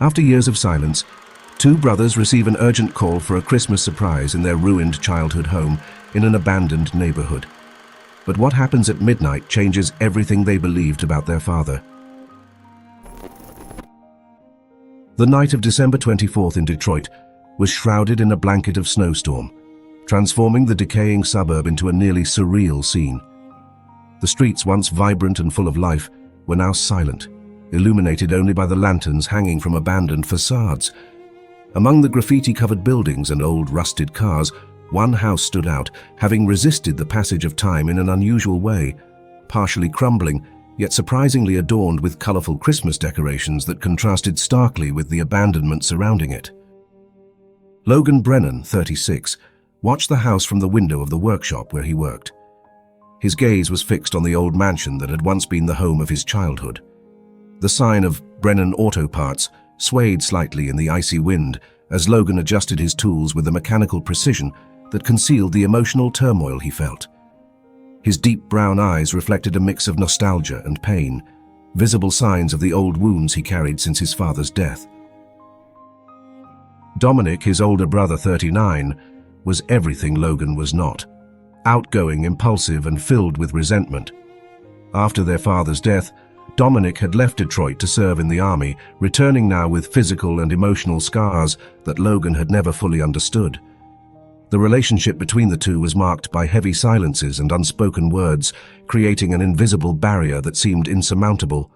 After years of silence, two brothers receive an urgent call for a Christmas surprise in their ruined childhood home in an abandoned neighborhood. But what happens at midnight changes everything they believed about their father. The night of December 24th in Detroit was shrouded in a blanket of snowstorm, transforming the decaying suburb into a nearly surreal scene. The streets, once vibrant and full of life, were now silent, illuminated only by the lanterns hanging from abandoned facades. Among the graffiti-covered buildings and old rusted cars, one house stood out, having resisted the passage of time in an unusual way, partially crumbling, yet surprisingly adorned with colorful Christmas decorations that contrasted starkly with the abandonment surrounding it. Logan Brennan, 36, watched the house from the window of the workshop where he worked. His gaze was fixed on the old mansion that had once been the home of his childhood. The sign of Brennan Auto Parts swayed slightly in the icy wind as Logan adjusted his tools with a mechanical precision that concealed the emotional turmoil he felt. His deep brown eyes reflected a mix of nostalgia and pain, visible signs of the old wounds he carried since his father's death. Dominic, his older brother, 39, was everything Logan was not. Outgoing, impulsive, and filled with resentment. After their father's death, Dominic had left Detroit to serve in the army, returning now with physical and emotional scars that Logan had never fully understood. The relationship between the two was marked by heavy silences and unspoken words, creating an invisible barrier that seemed insurmountable.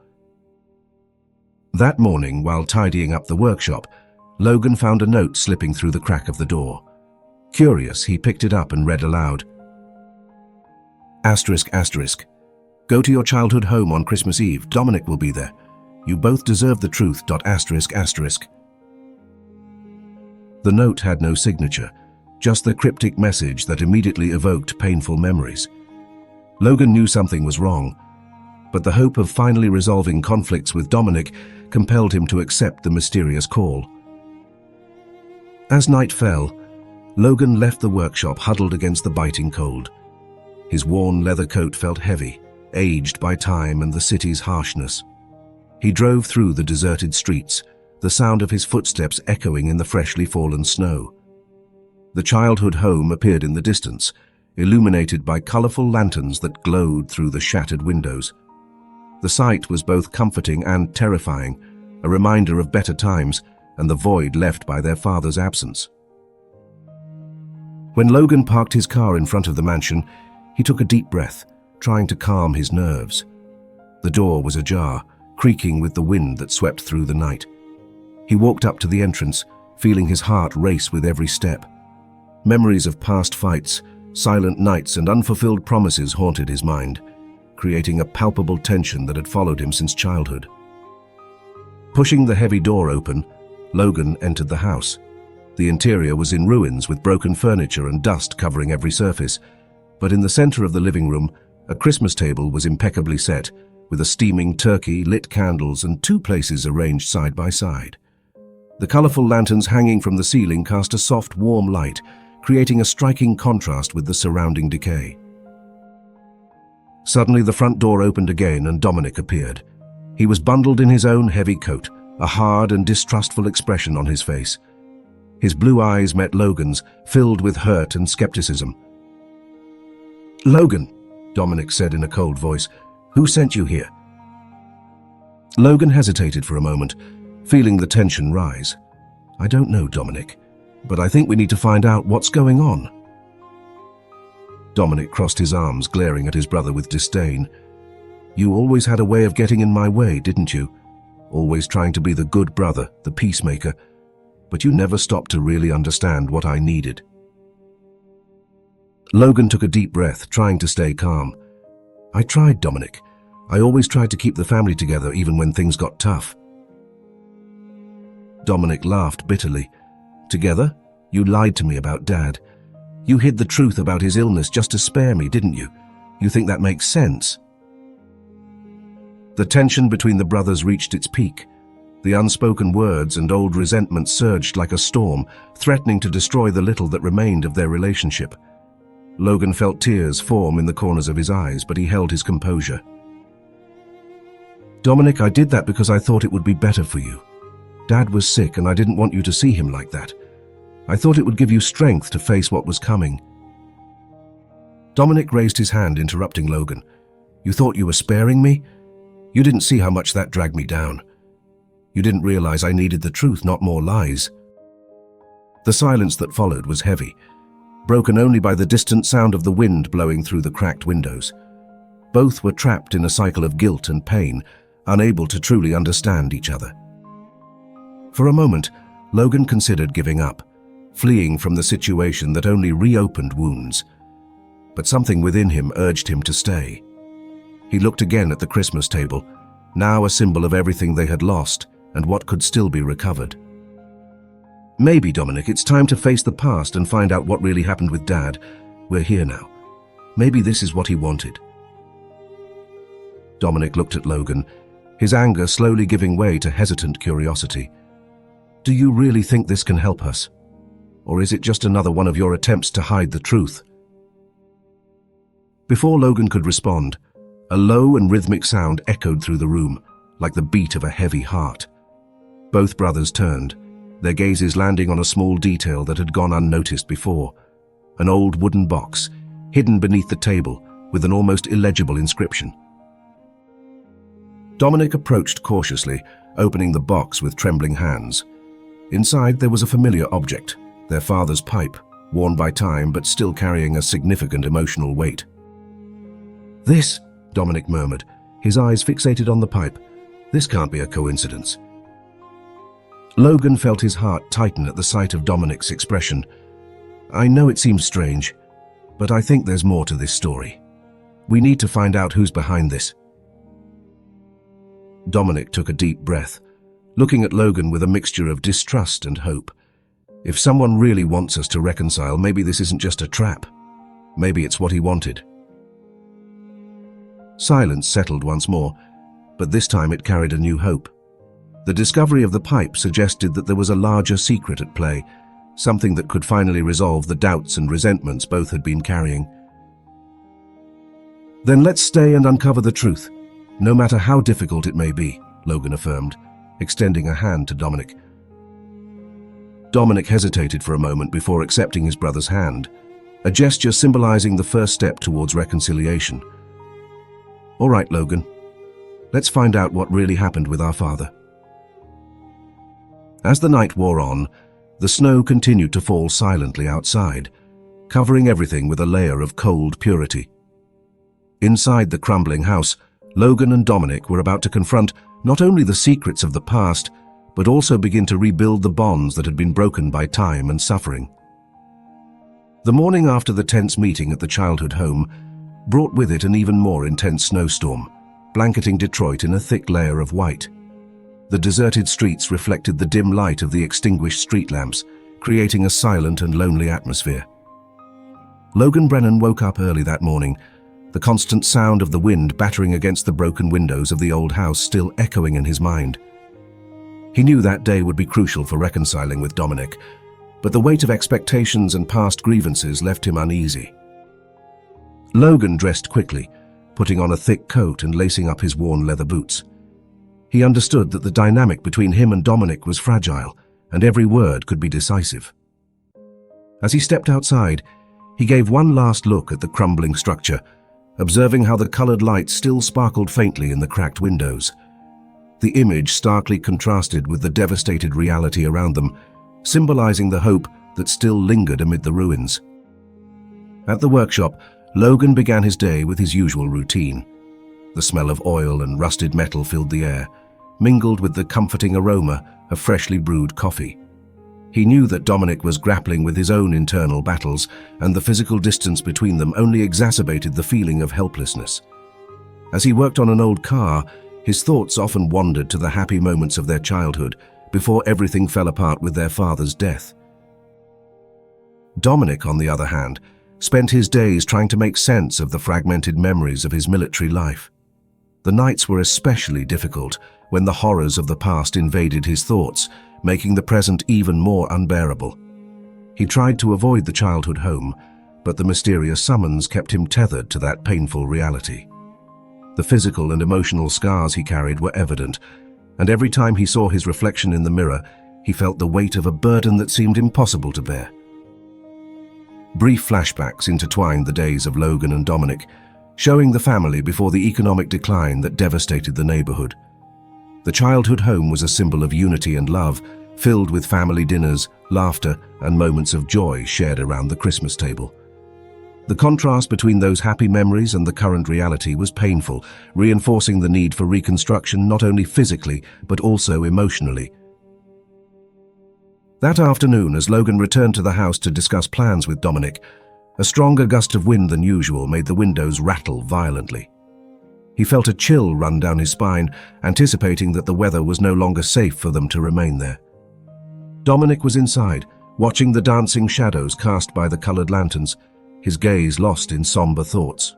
That morning, while tidying up the workshop, Logan found a note slipping through the crack of the door. Curious, he picked it up and read aloud. ***. Go to your childhood home on Christmas Eve. Dominic will be there. You both deserve the truth. ***. The note had no signature, just the cryptic message that immediately evoked painful memories. Logan knew something was wrong, but the hope of finally resolving conflicts with Dominic compelled him to accept the mysterious call. As night fell, Logan left the workshop huddled against the biting cold. His worn leather coat felt heavy, aged by time and the city's harshness. He drove through the deserted streets, the sound of his footsteps echoing in the freshly fallen snow. The childhood home appeared in the distance, illuminated by colorful lanterns that glowed through the shattered windows. The sight was both comforting and terrifying, a reminder of better times and the void left by their father's absence. When Logan parked his car in front of the mansion, he took a deep breath, trying to calm his nerves. The door was ajar, creaking with the wind that swept through the night. He walked up to the entrance, feeling his heart race with every step. Memories of past fights, silent nights, and unfulfilled promises haunted his mind, creating a palpable tension that had followed him since childhood. Pushing the heavy door open, Logan entered the house. The interior was in ruins with broken furniture and dust covering every surface, but in the center of the living room, a Christmas table was impeccably set, with a steaming turkey, lit candles, and two places arranged side by side. The colorful lanterns hanging from the ceiling cast a soft, warm light, creating a striking contrast with the surrounding decay. Suddenly, the front door opened again and Dominic appeared. He was bundled in his own heavy coat, a hard and distrustful expression on his face. His blue eyes met Logan's, filled with hurt and skepticism. "Logan," Dominic said in a cold voice, "who sent you here?" Logan hesitated for a moment, feeling the tension rise. "I don't know, Dominic, but I think we need to find out what's going on." Dominic crossed his arms, glaring at his brother with disdain. "You always had a way of getting in my way, didn't you? Always trying to be the good brother, the peacemaker, but you never stopped to really understand what I needed." Logan took a deep breath, trying to stay calm. "I tried, Dominic. I always tried to keep the family together even when things got tough." Dominic laughed bitterly. "Together? You lied to me about Dad. You hid the truth about his illness just to spare me, didn't you? You think that makes sense?" The tension between the brothers reached its peak. The unspoken words and old resentment surged like a storm, threatening to destroy the little that remained of their relationship. Logan felt tears form in the corners of his eyes, but he held his composure. "Dominic, I did that because I thought it would be better for you. Dad was sick and I didn't want you to see him like that. I thought it would give you strength to face what was coming." Dominic raised his hand, interrupting Logan. "You thought you were sparing me? You didn't see how much that dragged me down. You didn't realize I needed the truth, not more lies." The silence that followed was heavy, broken only by the distant sound of the wind blowing through the cracked windows. Both were trapped in a cycle of guilt and pain, unable to truly understand each other. For a moment, Logan considered giving up, fleeing from the situation that only reopened wounds. But something within him urged him to stay. He looked again at the Christmas table, now a symbol of everything they had lost and what could still be recovered. "Maybe, Dominic, it's time to face the past and find out what really happened with Dad. We're here now. Maybe this is what he wanted." Dominic looked at Logan, his anger slowly giving way to hesitant curiosity. "Do you really think this can help us? Or is it just another one of your attempts to hide the truth?" Before Logan could respond, a low and rhythmic sound echoed through the room, like the beat of a heavy heart. Both brothers turned, their gazes landing on a small detail that had gone unnoticed before. An old wooden box, hidden beneath the table, with an almost illegible inscription. Dominic approached cautiously, opening the box with trembling hands. Inside there was a familiar object, their father's pipe, worn by time but still carrying a significant emotional weight. "This," Dominic murmured, his eyes fixated on the pipe. "This can't be a coincidence." Logan felt his heart tighten at the sight of Dominic's expression. "I know it seems strange, but I think there's more to this story. We need to find out who's behind this." Dominic took a deep breath, looking at Logan with a mixture of distrust and hope. If someone really wants us to reconcile, maybe this isn't just a trap. Maybe it's what he wanted. Silence settled once more, but this time it carried a new hope. The discovery of the pipe suggested that there was a larger secret at play, something that could finally resolve the doubts and resentments both had been carrying. "Then let's stay and uncover the truth, no matter how difficult it may be," Logan affirmed, extending a hand to Dominic. Dominic hesitated for a moment before accepting his brother's hand, a gesture symbolizing the first step towards reconciliation. "All right, Logan, let's find out what really happened with our father." As the night wore on, the snow continued to fall silently outside, covering everything with a layer of cold purity. Inside the crumbling house, Logan and Dominic were about to confront not only the secrets of the past, but also begin to rebuild the bonds that had been broken by time and suffering. The morning after the tense meeting at the childhood home brought with it an even more intense snowstorm, blanketing Detroit in a thick layer of white. The deserted streets reflected the dim light of the extinguished street lamps, creating a silent and lonely atmosphere. Logan Brennan woke up early that morning, the constant sound of the wind battering against the broken windows of the old house still echoing in his mind. He knew that day would be crucial for reconciling with Dominic, but the weight of expectations and past grievances left him uneasy. Logan dressed quickly, putting on a thick coat and lacing up his worn leather boots. He understood that the dynamic between him and Dominic was fragile, and every word could be decisive. As he stepped outside, he gave one last look at the crumbling structure, observing how the colored light still sparkled faintly in the cracked windows. The image starkly contrasted with the devastated reality around them, symbolizing the hope that still lingered amid the ruins. At the workshop, Logan began his day with his usual routine. The smell of oil and rusted metal filled the air, mingled with the comforting aroma of freshly brewed coffee. He knew that Dominic was grappling with his own internal battles, and the physical distance between them only exacerbated the feeling of helplessness. As he worked on an old car, his thoughts often wandered to the happy moments of their childhood before everything fell apart with their father's death. Dominic, on the other hand, spent his days trying to make sense of the fragmented memories of his military life. The nights were especially difficult when the horrors of the past invaded his thoughts, making the present even more unbearable. He tried to avoid the childhood home, but the mysterious summons kept him tethered to that painful reality. The physical and emotional scars he carried were evident, and every time he saw his reflection in the mirror, he felt the weight of a burden that seemed impossible to bear. Brief flashbacks intertwined the days of Logan and Dominic, showing the family before the economic decline that devastated the neighborhood. The childhood home was a symbol of unity and love, filled with family dinners, laughter, and moments of joy shared around the Christmas table. The contrast between those happy memories and the current reality was painful, reinforcing the need for reconstruction not only physically but also emotionally. That afternoon, as Logan returned to the house to discuss plans with Dominic, a stronger gust of wind than usual made the windows rattle violently. He felt a chill run down his spine, anticipating that the weather was no longer safe for them to remain there. Dominic was inside, watching the dancing shadows cast by the colored lanterns, his gaze lost in somber thoughts.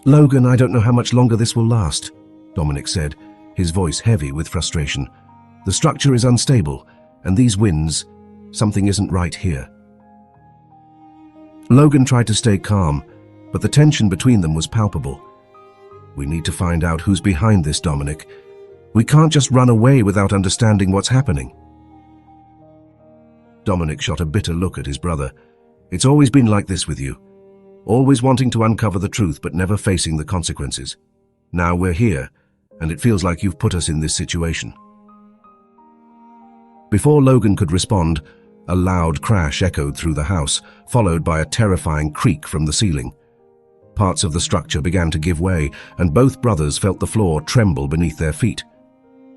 "Logan, I don't know how much longer this will last," Dominic said, his voice heavy with frustration. "The structure is unstable, and these winds, something isn't right here." Logan tried to stay calm, but the tension between them was palpable. "We need to find out who's behind this, Dominic. We can't just run away without understanding what's happening." Dominic shot a bitter look at his brother. "It's always been like this with you. Always wanting to uncover the truth but never facing the consequences. Now we're here, and it feels like you've put us in this situation." Before Logan could respond, a loud crash echoed through the house, followed by a terrifying creak from the ceiling. Parts of the structure began to give way, and both brothers felt the floor tremble beneath their feet.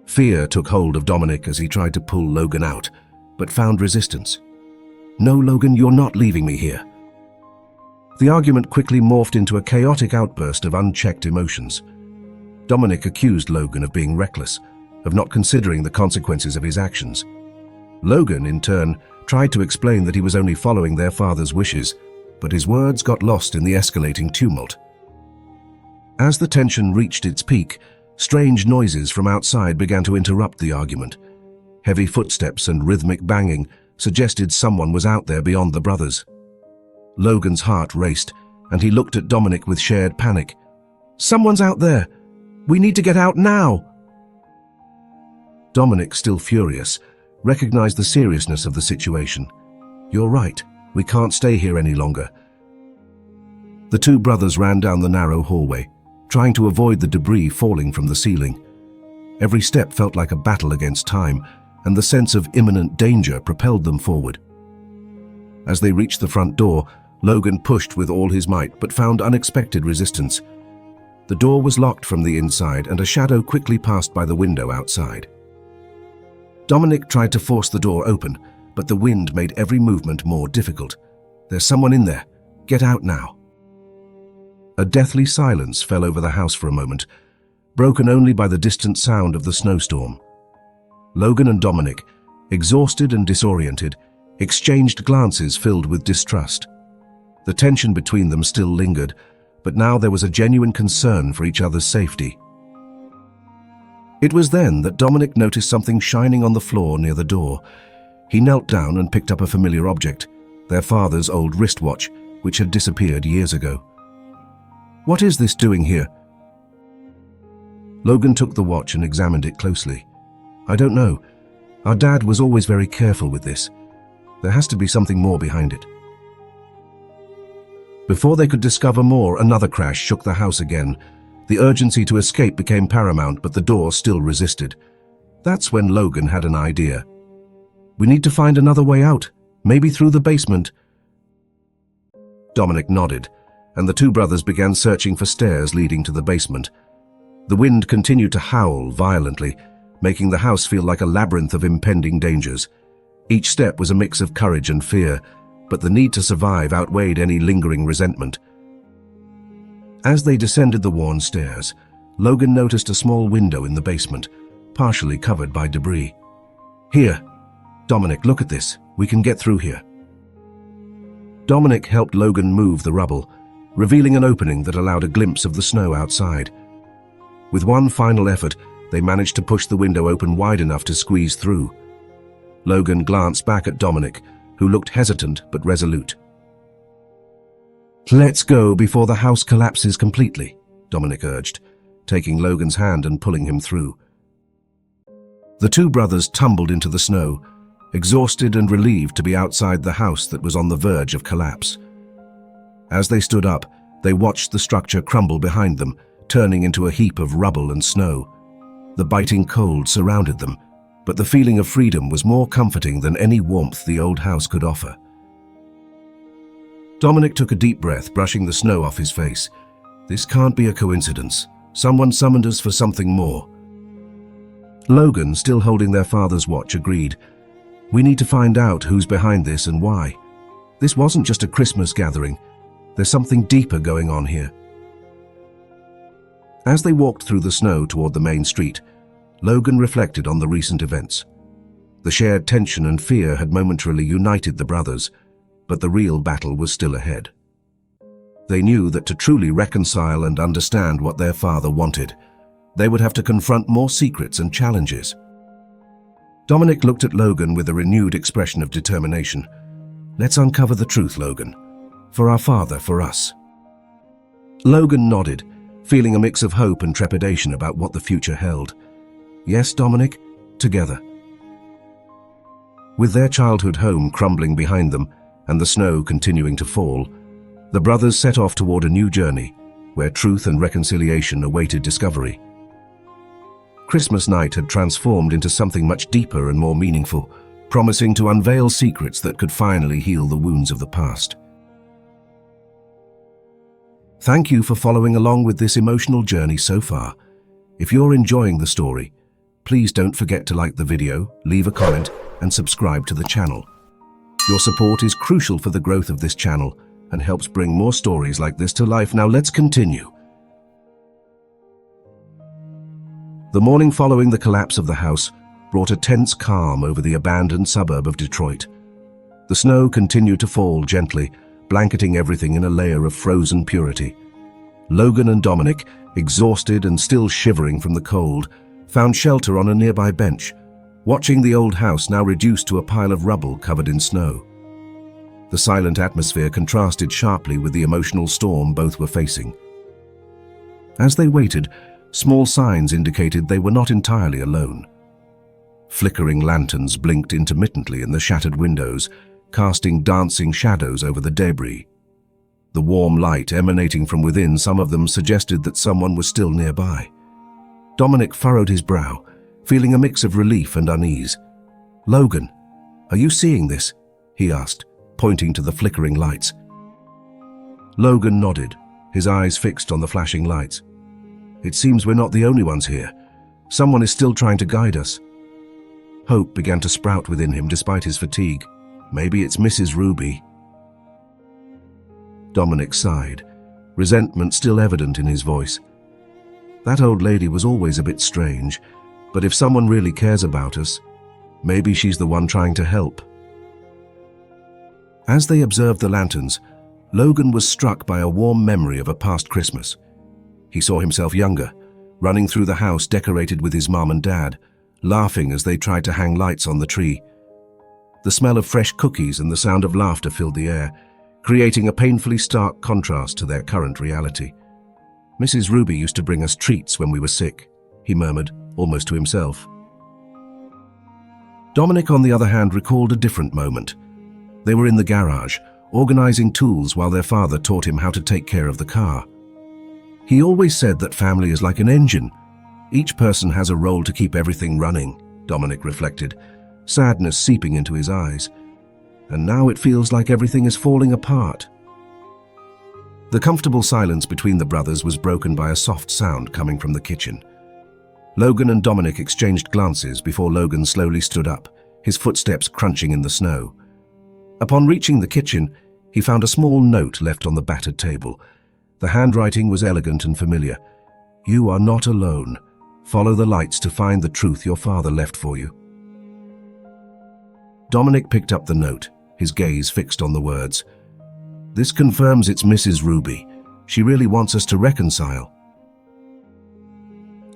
Fear took hold of Dominic as he tried to pull Logan out, but found resistance. "No, Logan, you're not leaving me here." The argument quickly morphed into a chaotic outburst of unchecked emotions. Dominic accused Logan of being reckless, of not considering the consequences of his actions. Logan, in turn, tried to explain that he was only following their father's wishes, but his words got lost in the escalating tumult. As the tension reached its peak, strange noises from outside began to interrupt the argument. Heavy footsteps and rhythmic banging suggested someone was out there beyond the brothers. Logan's heart raced, and he looked at Dominic with shared panic. "Someone's out there! We need to get out now!" Dominic, still furious, recognized the seriousness of the situation. "You're right. We can't stay here any longer." The two brothers ran down the narrow hallway, trying to avoid the debris falling from the ceiling. Every step felt like a battle against time, and the sense of imminent danger propelled them forward. As they reached the front door, Logan pushed with all his might but found unexpected resistance. The door was locked from the inside, and a shadow quickly passed by the window outside. Dominic tried to force the door open, but the wind made every movement more difficult. "There's someone in there. Get out now." A deathly silence fell over the house for a moment, broken only by the distant sound of the snowstorm. Logan and Dominic, exhausted and disoriented, exchanged glances filled with distrust. The tension between them still lingered, but now there was a genuine concern for each other's safety. It was then that Dominic noticed something shining on the floor near the door. He knelt down and picked up a familiar object, their father's old wristwatch, which had disappeared years ago. "What is this doing here?" Logan took the watch and examined it closely. "I don't know. Our dad was always very careful with this. There has to be something more behind it." Before they could discover more, another crash shook the house again. The urgency to escape became paramount, but the door still resisted. That's when Logan had an idea. "We need to find another way out, maybe through the basement." Dominic nodded, and the two brothers began searching for stairs leading to the basement. The wind continued to howl violently, making the house feel like a labyrinth of impending dangers. Each step was a mix of courage and fear, but the need to survive outweighed any lingering resentment. As they descended the worn stairs, Logan noticed a small window in the basement, partially covered by debris. "Here, Dominic, look at this. We can get through here." Dominic helped Logan move the rubble, revealing an opening that allowed a glimpse of the snow outside. With one final effort, they managed to push the window open wide enough to squeeze through. Logan glanced back at Dominic, who looked hesitant but resolute. "Let's go before the house collapses completely," Dominic urged, taking Logan's hand and pulling him through. The two brothers tumbled into the snow, exhausted and relieved to be outside the house that was on the verge of collapse. As they stood up, they watched the structure crumble behind them, turning into a heap of rubble and snow. The biting cold surrounded them, but the feeling of freedom was more comforting than any warmth the old house could offer. Dominic took a deep breath, brushing the snow off his face. This can't be a coincidence. Someone summoned us for something more. Logan, still holding their father's watch, agreed. We need to find out who's behind this and why. This wasn't just a Christmas gathering. There's something deeper going on here. As they walked through the snow toward the main street, Logan reflected on the recent events. The shared tension and fear had momentarily united the brothers, but the real battle was still ahead. They knew that to truly reconcile and understand what their father wanted, they would have to confront more secrets and challenges. Dominic looked at Logan with a renewed expression of determination. Let's uncover the truth, Logan. For our father, for us. Logan nodded, feeling a mix of hope and trepidation about what the future held. Yes, Dominic, together. With their childhood home crumbling behind them and the snow continuing to fall, the brothers set off toward a new journey where truth and reconciliation awaited discovery. Christmas night had transformed into something much deeper and more meaningful, promising to unveil secrets that could finally heal the wounds of the past. Thank you for following along with this emotional journey so far. If you're enjoying the story, please don't forget to like the video, leave a comment, and subscribe to the channel. Your support is crucial for the growth of this channel and helps bring more stories like this to life. Now let's continue. The morning following the collapse of the house brought a tense calm over the abandoned suburb of Detroit. The snow continued to fall gently, blanketing everything in a layer of frozen purity. Logan and Dominic, exhausted and still shivering from the cold, found shelter on a nearby bench, watching the old house now reduced to a pile of rubble covered in snow. The silent atmosphere contrasted sharply with the emotional storm both were facing. As they waited, small signs indicated they were not entirely alone. Flickering lanterns blinked intermittently in the shattered windows, casting dancing shadows over the debris. The warm light emanating from within some of them suggested that someone was still nearby. Dominic furrowed his brow, feeling a mix of relief and unease. Logan, are you seeing this? He asked, pointing to the flickering lights. Logan nodded, his eyes fixed on the flashing lights. It seems we're not the only ones here. Someone is still trying to guide us. Hope began to sprout within him despite his fatigue. Maybe it's Mrs. Ruby. Dominic sighed, resentment still evident in his voice. That old lady was always a bit strange, but if someone really cares about us, maybe she's the one trying to help. As they observed the lanterns, Logan was struck by a warm memory of a past Christmas. He saw himself younger, running through the house decorated with his mom and dad, laughing as they tried to hang lights on the tree. The smell of fresh cookies and the sound of laughter filled the air, creating a painfully stark contrast to their current reality. Mrs. Ruby used to bring us treats when we were sick, he murmured, almost to himself. Dominic, on the other hand, recalled a different moment. They were in the garage, organizing tools while their father taught him how to take care of the car. He always said that family is like an engine. Each person has a role to keep everything running, Dominic reflected, sadness seeping into his eyes. And now it feels like everything is falling apart. The comfortable silence between the brothers was broken by a soft sound coming from the kitchen. Logan and Dominic exchanged glances before Logan slowly stood up, his footsteps crunching in the snow. Upon reaching the kitchen, he found a small note left on the battered table. The handwriting was elegant and familiar. You are not alone. Follow the lights to find the truth your father left for you. Dominic picked up the note, his gaze fixed on the words. This confirms it's Mrs. Ruby. She really wants us to reconcile.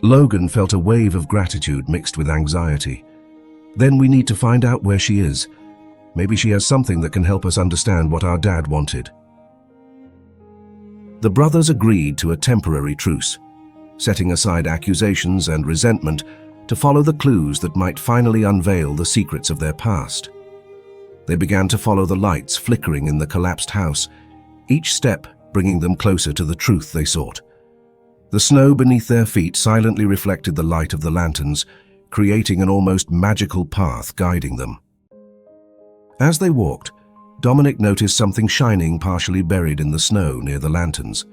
Logan felt a wave of gratitude mixed with anxiety. Then we need to find out where she is. Maybe she has something that can help us understand what our dad wanted. The brothers agreed to a temporary truce. Setting aside accusations and resentment, to follow the clues that might finally unveil the secrets of their past. They began to follow the lights flickering in the collapsed house, each step bringing them closer to the truth they sought. The snow beneath their feet silently reflected the light of the lanterns, creating an almost magical path guiding them. As they walked, Dominic noticed something shining partially buried in the snow near the lanterns.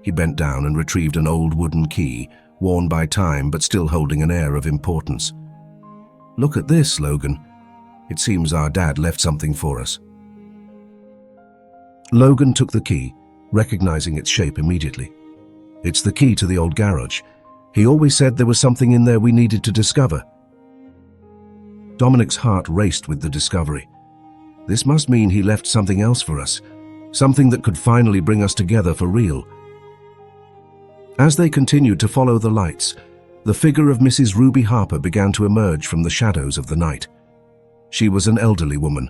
He bent down and retrieved an old wooden key, worn by time but still holding an air of importance. "Look at this, Logan. It seems our dad left something for us." Logan took the key, recognizing its shape immediately. "It's the key to the old garage. He always said there was something in there we needed to discover." Dominic's heart raced with the discovery. This must mean he left something else for us, something that could finally bring us together for real. As they continued to follow the lights, the figure of Mrs. Ruby Harper began to emerge from the shadows of the night. She was an elderly woman,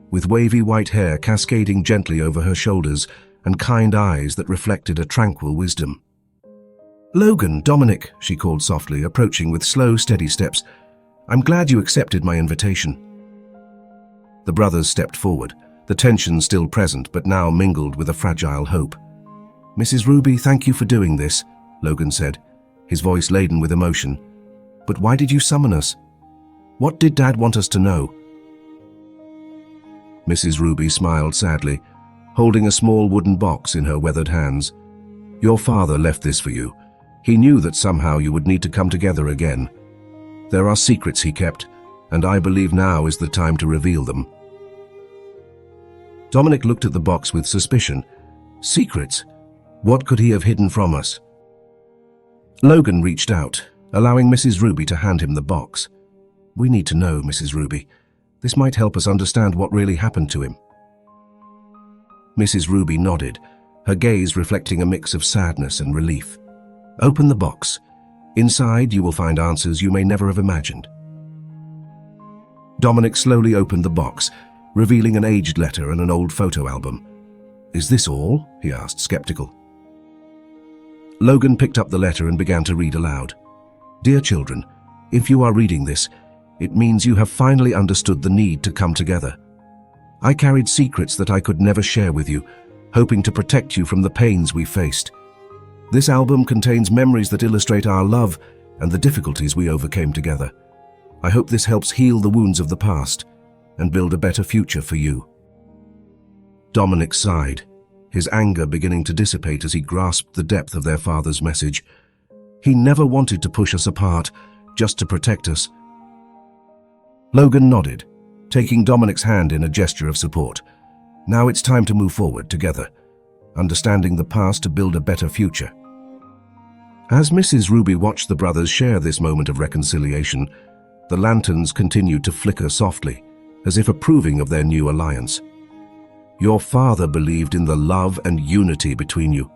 with wavy white hair cascading gently over her shoulders and kind eyes that reflected a tranquil wisdom. "Logan, Dominic," she called softly, approaching with slow, steady steps. "I'm glad you accepted my invitation." The brothers stepped forward, the tension still present but now mingled with a fragile hope. "Mrs. Ruby, thank you for doing this," Logan said, his voice laden with emotion. "But why did you summon us? What did Dad want us to know?" Mrs. Ruby smiled sadly, holding a small wooden box in her weathered hands. "Your father left this for you. He knew that somehow you would need to come together again. There are secrets he kept, and I believe now is the time to reveal them." Dominic looked at the box with suspicion. Secrets? What could he have hidden from us? Logan reached out, allowing Mrs. Ruby to hand him the box. "We need to know, Mrs. Ruby. This might help us understand what really happened to him." Mrs. Ruby nodded, her gaze reflecting a mix of sadness and relief. "Open the box. Inside you will find answers you may never have imagined." Dominic slowly opened the box, revealing an aged letter and an old photo album. "Is this all?" he asked, skeptical. Logan picked up the letter and began to read aloud. "Dear children, if you are reading this, it means you have finally understood the need to come together. I carried secrets that I could never share with you, hoping to protect you from the pains we faced. This album contains memories that illustrate our love and the difficulties we overcame together. I hope this helps heal the wounds of the past and build a better future for you." Dominic sighed, his anger beginning to dissipate as he grasped the depth of their father's message. He never wanted to push us apart, just to protect us. Logan nodded, taking Dominic's hand in a gesture of support. Now it's time to move forward together, understanding the past to build a better future. As Mrs. Ruby watched the brothers share this moment of reconciliation, the lanterns continued to flicker softly, as if approving of their new alliance. "Your father believed in the love and unity between you.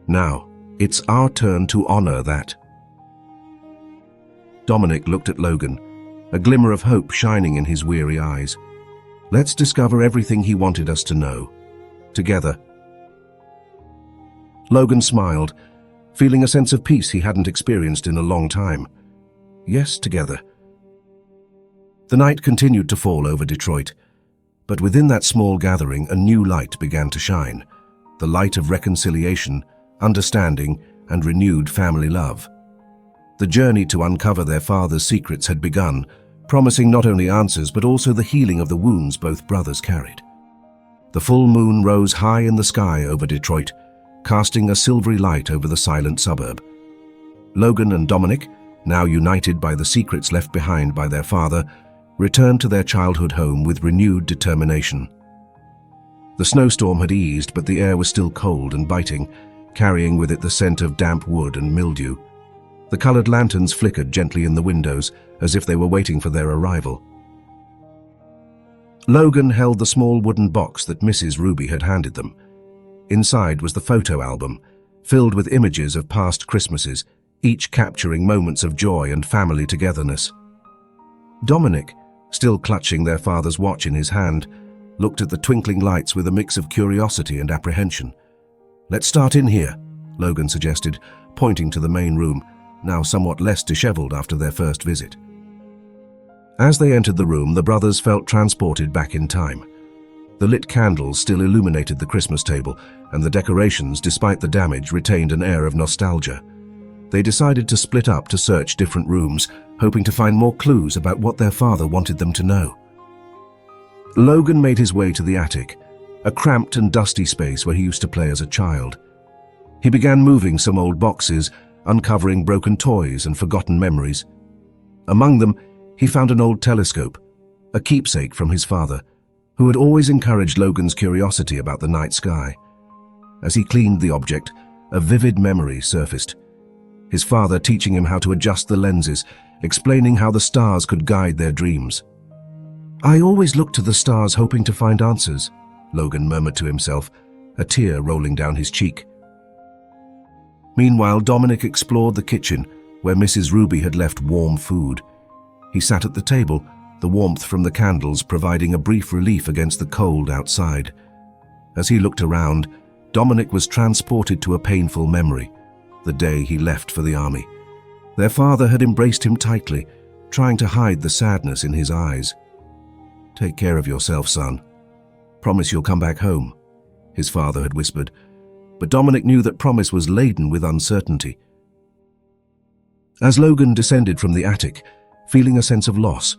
Now, it's our turn to honor that." Dominic looked at Logan, a glimmer of hope shining in his weary eyes. "Let's discover everything he wanted us to know. Together." Logan smiled, feeling a sense of peace he hadn't experienced in a long time. Yes, together. The night continued to fall over Detroit, but within that small gathering a new light began to shine, the light of reconciliation, understanding, and renewed family love. The journey to uncover their father's secrets had begun, promising not only answers but also the healing of the wounds both brothers carried. The full moon rose high in the sky over Detroit, casting a silvery light over the silent suburb. Logan and Dominic, now united by the secrets left behind by their father, returned to their childhood home with renewed determination. The snowstorm had eased, but the air was still cold and biting, carrying with it the scent of damp wood and mildew. The colored lanterns flickered gently in the windows, as if they were waiting for their arrival. Logan held the small wooden box that Mrs. Ruby had handed them. Inside was the photo album, filled with images of past Christmases, each capturing moments of joy and family togetherness. Dominic, still clutching their father's watch in his hand, looked at the twinkling lights with a mix of curiosity and apprehension. "Let's start in here," Logan suggested, pointing to the main room, now somewhat less disheveled after their first visit. As they entered the room, the brothers felt transported back in time. The lit candles still illuminated the Christmas table, and the decorations, despite the damage, retained an air of nostalgia. They decided to split up to search different rooms, hoping to find more clues about what their father wanted them to know. Logan made his way to the attic, a cramped and dusty space where he used to play as a child. He began moving some old boxes, uncovering broken toys and forgotten memories. Among them, he found an old telescope, a keepsake from his father, who had always encouraged Logan's curiosity about the night sky. As he cleaned the object, a vivid memory surfaced. His father teaching him how to adjust the lenses, explaining how the stars could guide their dreams. "I always looked to the stars hoping to find answers," Logan murmured to himself, a tear rolling down his cheek. Meanwhile, Dominic explored the kitchen, where Mrs. Ruby had left warm food. He sat at the table, the warmth from the candles providing a brief relief against the cold outside. As he looked around, Dominic was transported to a painful memory, the day he left for the army. Their father had embraced him tightly, trying to hide the sadness in his eyes. "Take care of yourself, son. Promise you'll come back home," his father had whispered. But Dominic knew that promise was laden with uncertainty. As Logan descended from the attic, feeling a sense of loss,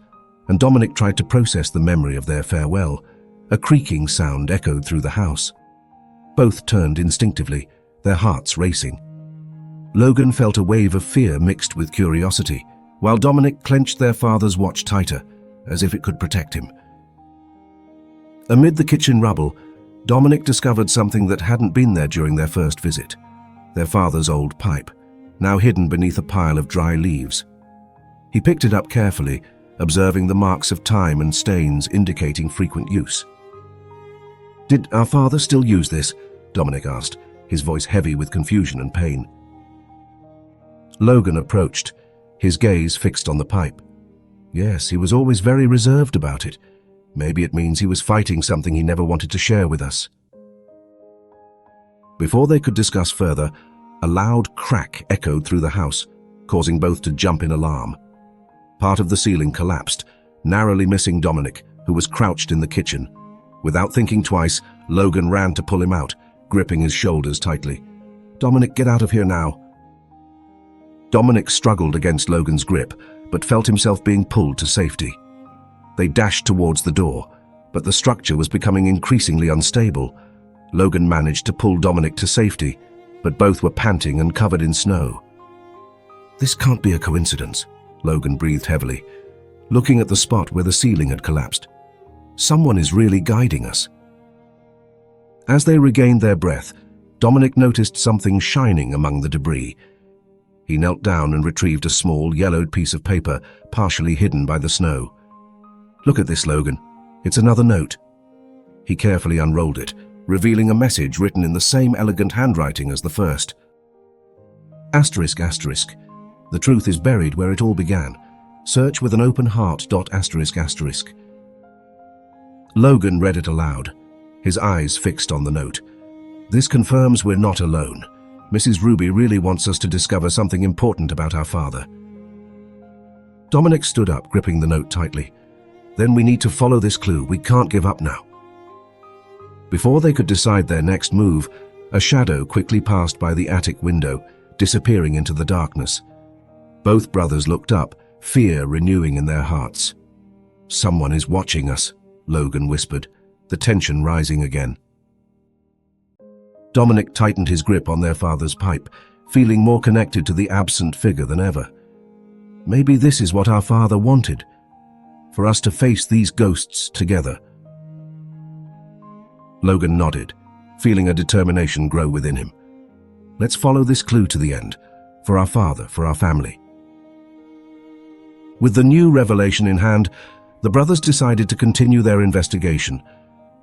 and Dominic tried to process the memory of their farewell, a creaking sound echoed through the house. Both turned instinctively, their hearts racing. Logan felt a wave of fear mixed with curiosity, while Dominic clenched their father's watch tighter, as if it could protect him. Amid the kitchen rubble, Dominic discovered something that hadn't been there during their first visit: their father's old pipe, now hidden beneath a pile of dry leaves. He picked it up carefully, observing the marks of time and stains indicating frequent use. "Did our father still use this?" Dominic asked, his voice heavy with confusion and pain. Logan approached, his gaze fixed on the pipe. "Yes, he was always very reserved about it. Maybe it means he was fighting something he never wanted to share with us." Before they could discuss further, a loud crack echoed through the house, causing both to jump in alarm. Part of the ceiling collapsed, narrowly missing Dominic, who was crouched in the kitchen. Without thinking twice, Logan ran to pull him out, gripping his shoulders tightly. "Dominic, get out of here now." Dominic struggled against Logan's grip, but felt himself being pulled to safety. They dashed towards the door, but the structure was becoming increasingly unstable. Logan managed to pull Dominic to safety, but both were panting and covered in snow. "This can't be a coincidence," Logan breathed heavily, looking at the spot where the ceiling had collapsed. "Someone is really guiding us." As they regained their breath, Dominic noticed something shining among the debris. He knelt down and retrieved a small, yellowed piece of paper, partially hidden by the snow. "Look at this, Logan. It's another note." He carefully unrolled it, revealing a message written in the same elegant handwriting as the first. "Asterisk, asterisk. The truth is buried where it all began. Search with an open heart. Asterisk, asterisk." Logan read it aloud, his eyes fixed on the note. "This confirms we're not alone. Mrs. Ruby really wants us to discover something important about our father." Dominic stood up, gripping the note tightly. "Then we need to follow this clue. We can't give up now." Before they could decide their next move, a shadow quickly passed by the attic window, disappearing into the darkness. Both brothers looked up, fear renewing in their hearts. "Someone is watching us," Logan whispered, the tension rising again. Dominic tightened his grip on their father's pipe, feeling more connected to the absent figure than ever. "Maybe this is what our father wanted, for us to face these ghosts together." Logan nodded, feeling a determination grow within him. "Let's follow this clue to the end, for our father, for our family." With the new revelation in hand, the brothers decided to continue their investigation,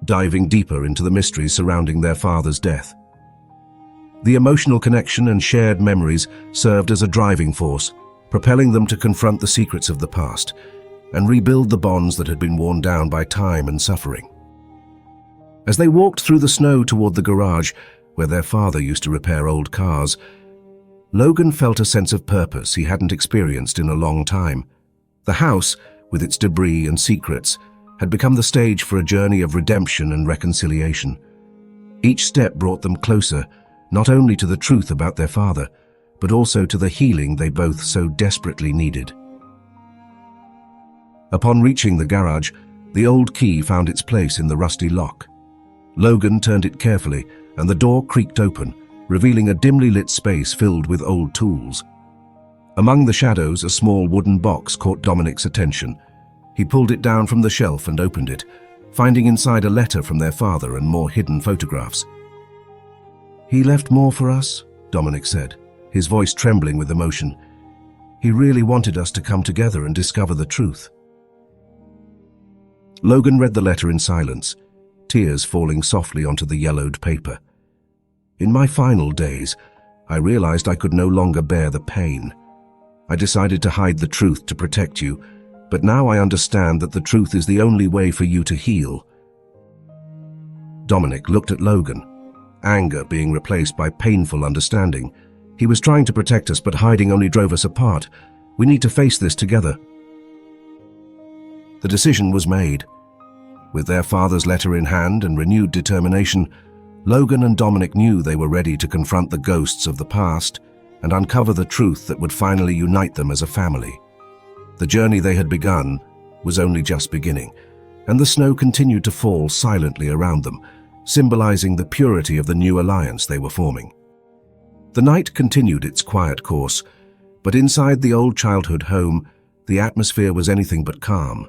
diving deeper into the mysteries surrounding their father's death. The emotional connection and shared memories served as a driving force, propelling them to confront the secrets of the past and rebuild the bonds that had been worn down by time and suffering. As they walked through the snow toward the garage, where their father used to repair old cars, Logan felt a sense of purpose he hadn't experienced in a long time. The house, with its debris and secrets, had become the stage for a journey of redemption and reconciliation. Each step brought them closer, not only to the truth about their father, but also to the healing they both so desperately needed. Upon reaching the garage, the old key found its place in the rusty lock. Logan turned it carefully, and the door creaked open, revealing a dimly lit space filled with old tools. Among the shadows, a small wooden box caught Dominic's attention. He pulled it down from the shelf and opened it, finding inside a letter from their father and more hidden photographs. "He left more for us," Dominic said, his voice trembling with emotion. "He really wanted us to come together and discover the truth." Logan read the letter in silence, tears falling softly onto the yellowed paper. "In my final days, I realized I could no longer bear the pain. I decided to hide the truth to protect you, but now I understand that the truth is the only way for you to heal." Dominic looked at Logan, anger being replaced by painful understanding. "He was trying to protect us, but hiding only drove us apart. We need to face this together." The decision was made. With their father's letter in hand and renewed determination, Logan and Dominic knew they were ready to confront the ghosts of the past and uncover the truth that would finally unite them as a family. The journey they had begun was only just beginning, and the snow continued to fall silently around them, symbolizing the purity of the new alliance they were forming. The night continued its quiet course, but inside the old childhood home, the atmosphere was anything but calm.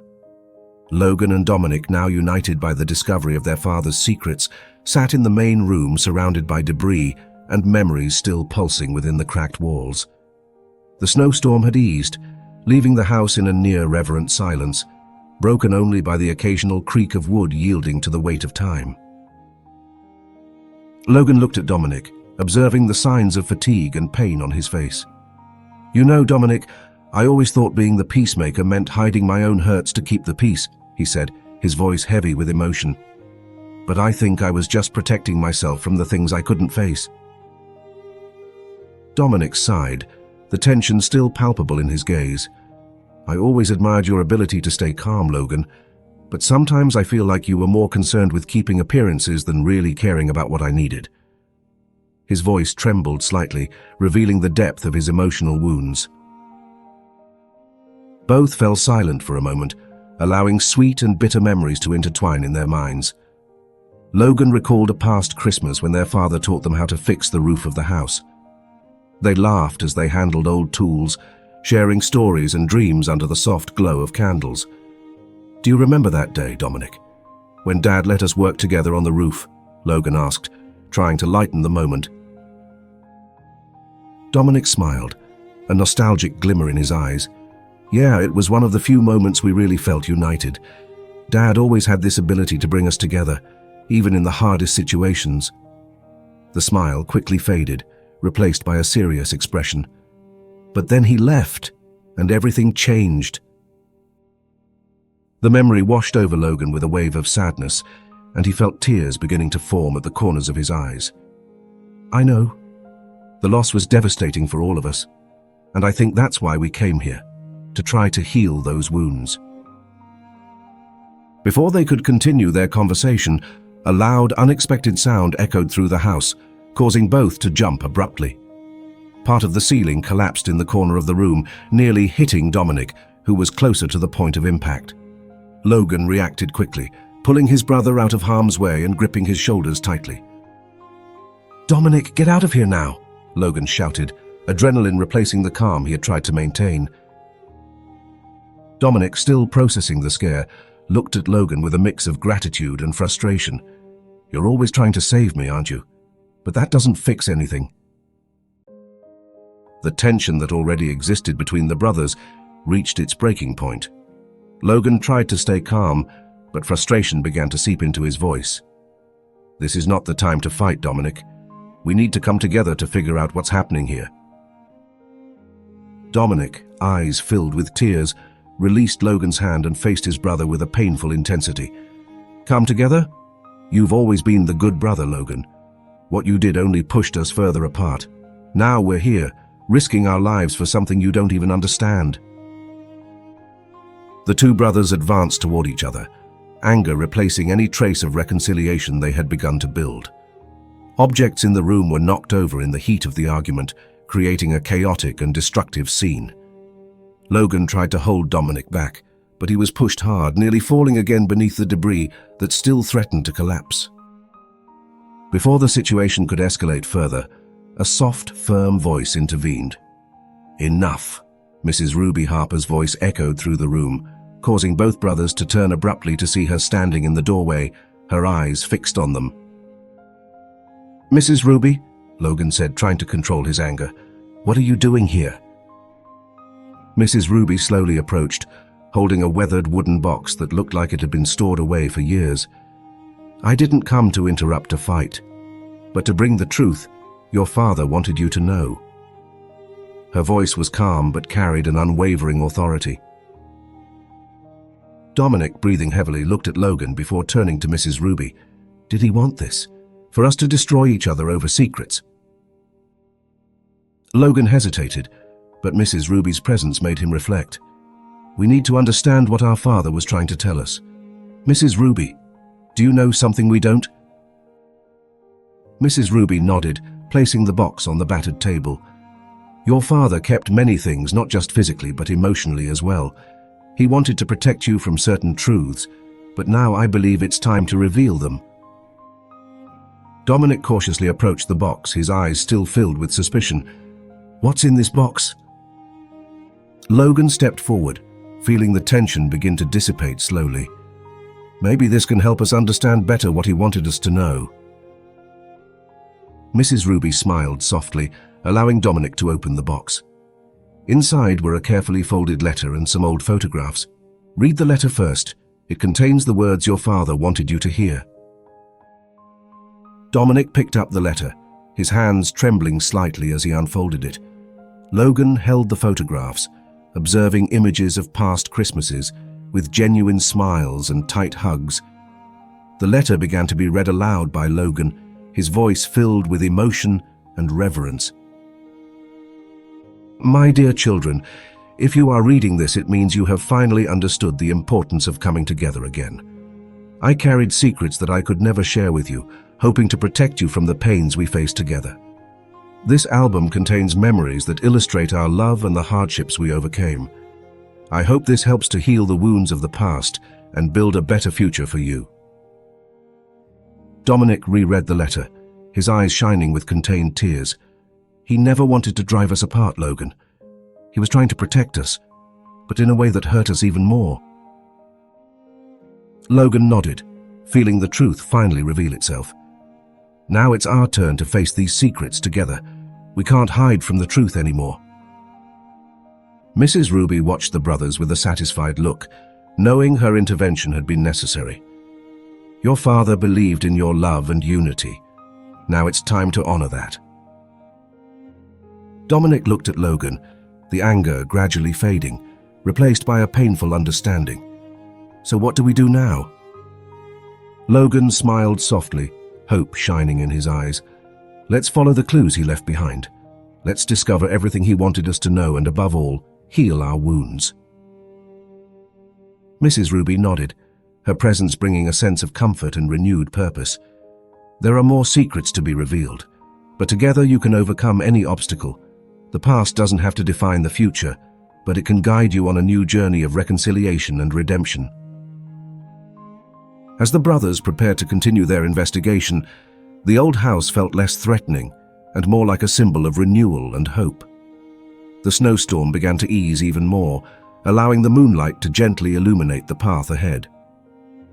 Logan and Dominic, now united by the discovery of their father's secrets, sat in the main room surrounded by debris and memories still pulsing within the cracked walls. The snowstorm had eased, leaving the house in a near-reverent silence, broken only by the occasional creak of wood yielding to the weight of time. Logan looked at Dominic, observing the signs of fatigue and pain on his face. "You know, Dominic, I always thought being the peacemaker meant hiding my own hurts to keep the peace," he said, his voice heavy with emotion. "But I think I was just protecting myself from the things I couldn't face." Dominic sighed, the tension still palpable in his gaze. "I always admired your ability to stay calm, Logan, but sometimes I feel like you were more concerned with keeping appearances than really caring about what I needed." His voice trembled slightly, revealing the depth of his emotional wounds. Both fell silent for a moment, allowing sweet and bitter memories to intertwine in their minds. Logan recalled a past Christmas when their father taught them how to fix the roof of the house. They laughed as they handled old tools, sharing stories and dreams under the soft glow of candles. "Do you remember that day, Dominic, when Dad let us work together on the roof?" Logan asked, trying to lighten the moment. Dominic smiled, a nostalgic glimmer in his eyes. "Yeah, it was one of the few moments we really felt united. Dad always had this ability to bring us together, even in the hardest situations." The smile quickly faded, replaced by a serious expression. "But then he left, and everything changed." The memory washed over Logan with a wave of sadness, and he felt tears beginning to form at the corners of his eyes. "I know. The loss was devastating for all of us, and I think that's why we came here, to try to heal those wounds." Before they could continue their conversation, a loud, unexpected sound echoed through the house, causing both to jump abruptly. Part of the ceiling collapsed in the corner of the room, nearly hitting Dominic, who was closer to the point of impact. Logan reacted quickly, pulling his brother out of harm's way and gripping his shoulders tightly. "Dominic, get out of here now!" Logan shouted, adrenaline replacing the calm he had tried to maintain. Dominic, still processing the scare, looked at Logan with a mix of gratitude and frustration. "You're always trying to save me, aren't you? But that doesn't fix anything." The tension that already existed between the brothers reached its breaking point. Logan tried to stay calm, but frustration began to seep into his voice. "This is not the time to fight, Dominic. We need to come together to figure out what's happening here." Dominic, eyes filled with tears, released Logan's hand and faced his brother with a painful intensity. "Come together? You've always been the good brother, Logan. What you did only pushed us further apart. Now we're here, risking our lives for something you don't even understand." The two brothers advanced toward each other, anger replacing any trace of reconciliation they had begun to build. Objects in the room were knocked over in the heat of the argument, creating a chaotic and destructive scene. Logan tried to hold Dominic back, but he was pushed hard, nearly falling again beneath the debris that still threatened to collapse. Before the situation could escalate further, a soft, firm voice intervened. "Enough!" Mrs. Ruby Harper's voice echoed through the room, causing both brothers to turn abruptly to see her standing in the doorway, her eyes fixed on them. "Mrs. Ruby," Logan said, trying to control his anger, "what are you doing here?" Mrs. Ruby slowly approached, holding a weathered wooden box that looked like it had been stored away for years. "I didn't come to interrupt a fight, but to bring the truth your father wanted you to know." Her voice was calm but carried an unwavering authority. Dominic, breathing heavily, looked at Logan before turning to Mrs. Ruby. Did he want this? For us to destroy each other over secrets? Logan hesitated, but Mrs. Ruby's presence made him reflect. "We need to understand what our father was trying to tell us. Mrs. Ruby, do you know something we don't?" Mrs. Ruby nodded, placing the box on the battered table. "Your father kept many things, not just physically but emotionally as well. He wanted to protect you from certain truths, but now I believe it's time to reveal them." Dominic cautiously approached the box, his eyes still filled with suspicion. "What's in this box?" Logan stepped forward, feeling the tension begin to dissipate slowly. "Maybe this can help us understand better what he wanted us to know." Mrs. Ruby smiled softly, allowing Dominic to open the box. Inside were a carefully folded letter and some old photographs. "Read the letter first. It contains the words your father wanted you to hear." Dominic picked up the letter, his hands trembling slightly as he unfolded it. Logan held the photographs, observing images of past Christmases, with genuine smiles and tight hugs. The letter began to be read aloud by Logan, his voice filled with emotion and reverence. "My dear children, if you are reading this, it means you have finally understood the importance of coming together again. I carried secrets that I could never share with you, hoping to protect you from the pains we faced together. This album contains memories that illustrate our love and the hardships we overcame. I hope this helps to heal the wounds of the past and build a better future for you." Dominic reread the letter, his eyes shining with contained tears. "He never wanted to drive us apart, Logan. He was trying to protect us, but in a way that hurt us even more." Logan nodded, feeling the truth finally reveal itself. "Now it's our turn to face these secrets together. We can't hide from the truth anymore." Mrs. Ruby watched the brothers with a satisfied look, knowing her intervention had been necessary. "Your father believed in your love and unity. Now it's time to honor that." Dominic looked at Logan, the anger gradually fading, replaced by a painful understanding. "So what do we do now?" Logan smiled softly, hope shining in his eyes. "Let's follow the clues he left behind. Let's discover everything he wanted us to know and, above all, heal our wounds." Mrs. Ruby nodded, her presence bringing a sense of comfort and renewed purpose. "There are more secrets to be revealed, but together you can overcome any obstacle. The past doesn't have to define the future, but it can guide you on a new journey of reconciliation and redemption." As the brothers prepared to continue their investigation, the old house felt less threatening and more like a symbol of renewal and hope. The snowstorm began to ease even more, allowing the moonlight to gently illuminate the path ahead.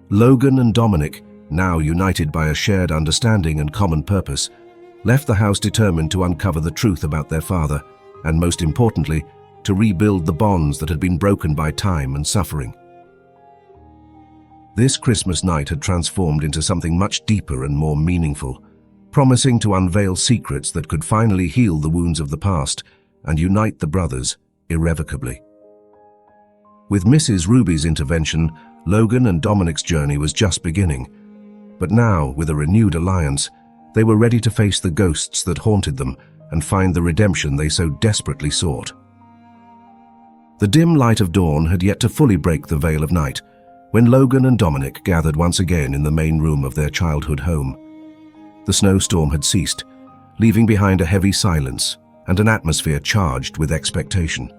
Logan and Dominic, now united by a shared understanding and common purpose, left the house determined to uncover the truth about their father and, most importantly, to rebuild the bonds that had been broken by time and suffering. This Christmas night had transformed into something much deeper and more meaningful, promising to unveil secrets that could finally heal the wounds of the past and unite the brothers irrevocably. With Mrs. Ruby's intervention, Logan and Dominic's journey was just beginning. But now, with a renewed alliance, they were ready to face the ghosts that haunted them and find the redemption they so desperately sought. The dim light of dawn had yet to fully break the veil of night when Logan and Dominic gathered once again in the main room of their childhood home. The snowstorm had ceased, leaving behind a heavy silence and an atmosphere charged with expectation.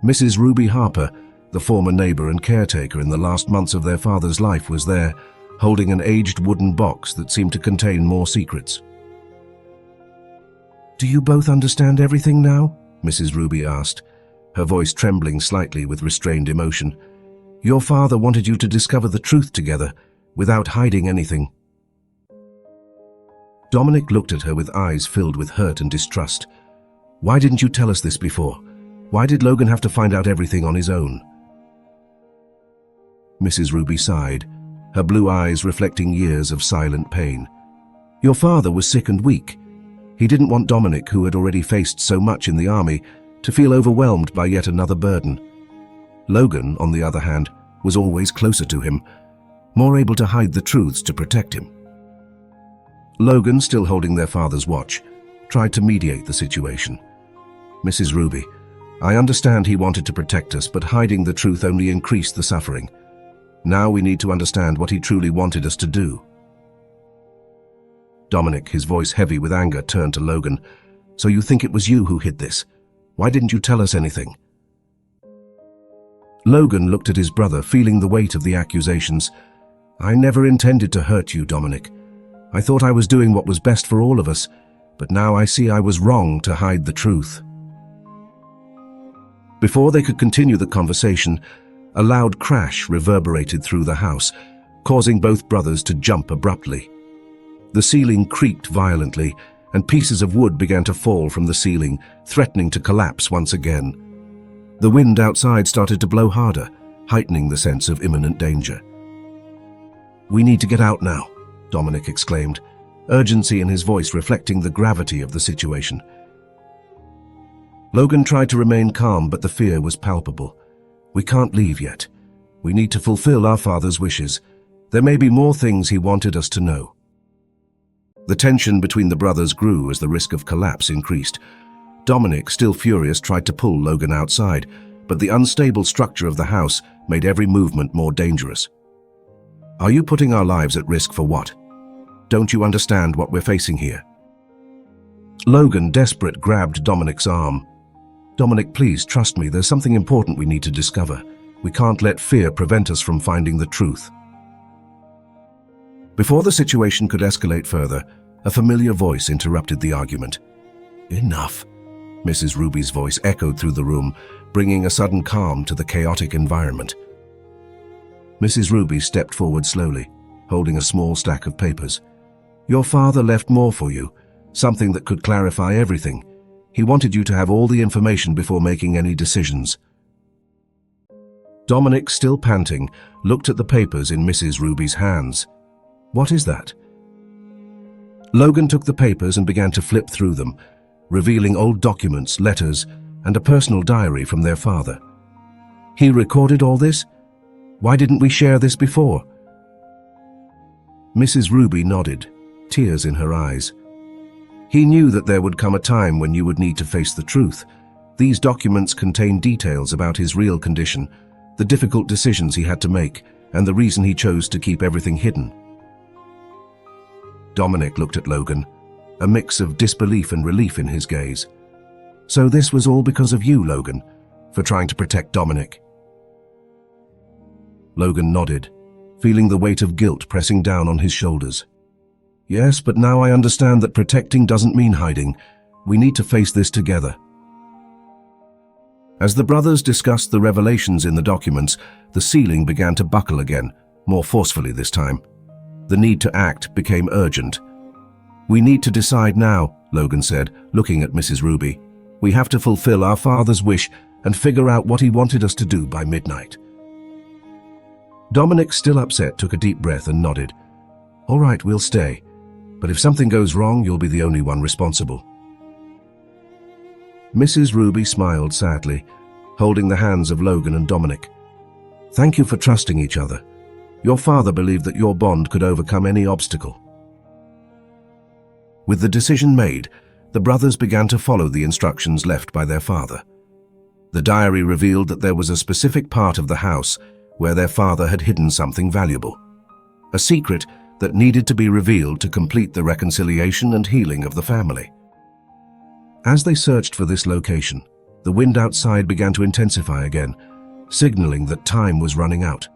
Mrs. Ruby Harper, the former neighbor and caretaker in the last months of their father's life, was there, holding an aged wooden box that seemed to contain more secrets. "Do you both understand everything now?" Mrs. Ruby asked, her voice trembling slightly with restrained emotion. "Your father wanted you to discover the truth together, without hiding anything." Dominic looked at her with eyes filled with hurt and distrust. "Why didn't you tell us this before? Why did Logan have to find out everything on his own?" Mrs. Ruby sighed, her blue eyes reflecting years of silent pain. "Your father was sick and weak. He didn't want Dominic, who had already faced so much in the army, to feel overwhelmed by yet another burden. Logan, on the other hand, was always closer to him, more able to hide the truths to protect him." Logan, still holding their father's watch, tried to mediate the situation. "Mrs. Ruby, I understand he wanted to protect us, but hiding the truth only increased the suffering. Now we need to understand what he truly wanted us to do." Dominic, his voice heavy with anger, turned to Logan. "So you think it was you who hid this? Why didn't you tell us anything?" Logan looked at his brother, feeling the weight of the accusations. "I never intended to hurt you, Dominic. I thought I was doing what was best for all of us, but now I see I was wrong to hide the truth." Before they could continue the conversation, a loud crash reverberated through the house, causing both brothers to jump abruptly. The ceiling creaked violently, and pieces of wood began to fall from the ceiling, threatening to collapse once again. The wind outside started to blow harder, heightening the sense of imminent danger. "We need to get out now," Dominic exclaimed, urgency in his voice reflecting the gravity of the situation. Logan tried to remain calm, but the fear was palpable. "We can't leave yet. We need to fulfill our father's wishes. There may be more things he wanted us to know." The tension between the brothers grew as the risk of collapse increased. Dominic, still furious, tried to pull Logan outside, but the unstable structure of the house made every movement more dangerous. "Are you putting our lives at risk for what? Don't you understand what we're facing here?" Logan, desperate, grabbed Dominic's arm. "Dominic, please, trust me, there's something important we need to discover. We can't let fear prevent us from finding the truth." Before the situation could escalate further, a familiar voice interrupted the argument. "Enough." Mrs. Ruby's voice echoed through the room, bringing a sudden calm to the chaotic environment. Mrs. Ruby stepped forward slowly, holding a small stack of papers. "Your father left more for you, something that could clarify everything. He wanted you to have all the information before making any decisions." Dominic, still panting, looked at the papers in Mrs. Ruby's hands. "What is that?" Logan took the papers and began to flip through them, revealing old documents, letters, and a personal diary from their father. "He recorded all this? Why didn't we share this before?" Mrs. Ruby nodded, tears in her eyes. "He knew that there would come a time when you would need to face the truth. These documents contain details about his real condition, the difficult decisions he had to make, and the reason he chose to keep everything hidden." Dominic looked at Logan, a mix of disbelief and relief in his gaze. "So this was all because of you, Logan, for trying to protect Dominic?" Logan nodded, feeling the weight of guilt pressing down on his shoulders. "Yes, but now I understand that protecting doesn't mean hiding. We need to face this together." As the brothers discussed the revelations in the documents, the ceiling began to buckle again, more forcefully this time. The need to act became urgent. "We need to decide now," Logan said, looking at Mrs. Ruby. "We have to fulfill our father's wish and figure out what he wanted us to do by midnight." Dominic, still upset, took a deep breath and nodded. "All right, we'll stay. But if something goes wrong, you'll be the only one responsible." Mrs. Ruby smiled sadly, holding the hands of Logan and Dominic. "Thank you for trusting each other. Your father believed that your bond could overcome any obstacle." With the decision made, the brothers began to follow the instructions left by their father. The diary revealed that there was a specific part of the house where their father had hidden something valuable, a secret that needed to be revealed to complete the reconciliation and healing of the family. As they searched for this location, the wind outside began to intensify again, signaling that time was running out.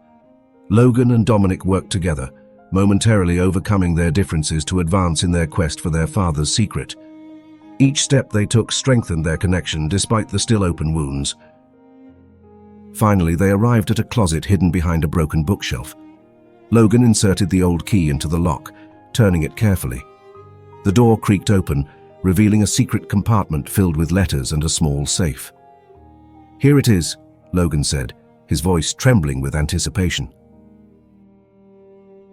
Logan and Dominic worked together, momentarily overcoming their differences to advance in their quest for their father's secret. Each step they took strengthened their connection despite the still open wounds. Finally, they arrived at a closet hidden behind a broken bookshelf. Logan inserted the old key into the lock, turning it carefully. The door creaked open, revealing a secret compartment filled with letters and a small safe. "Here it is," Logan said, his voice trembling with anticipation.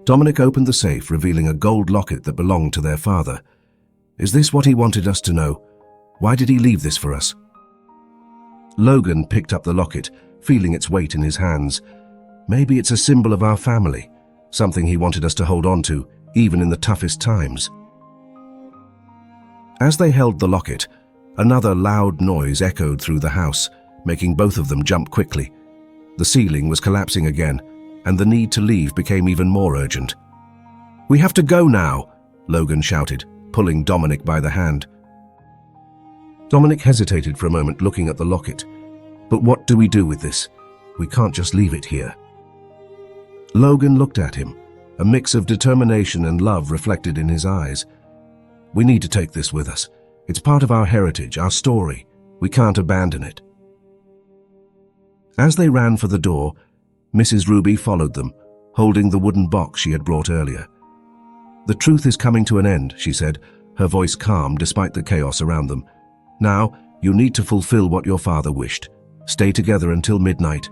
Dominic opened the safe, revealing a gold locket that belonged to their father. "Is this what he wanted us to know? Why did he leave this for us?" Logan picked up the locket, feeling its weight in his hands. "Maybe it's a symbol of our family, something he wanted us to hold on to, even in the toughest times." As they held the locket, another loud noise echoed through the house, making both of them jump quickly. The ceiling was collapsing again, and the need to leave became even more urgent. "We have to go now," Logan shouted, pulling Dominic by the hand. Dominic hesitated for a moment, looking at the locket. "But what do we do with this? We can't just leave it here." Logan looked at him, a mix of determination and love reflected in his eyes. "We need to take this with us. It's part of our heritage, our story. We can't abandon it." As they ran for the door, Mrs. Ruby followed them, holding the wooden box she had brought earlier. "The truth is coming to an end," she said, her voice calm despite the chaos around them. "Now, you need to fulfill what your father wished. Stay together until midnight."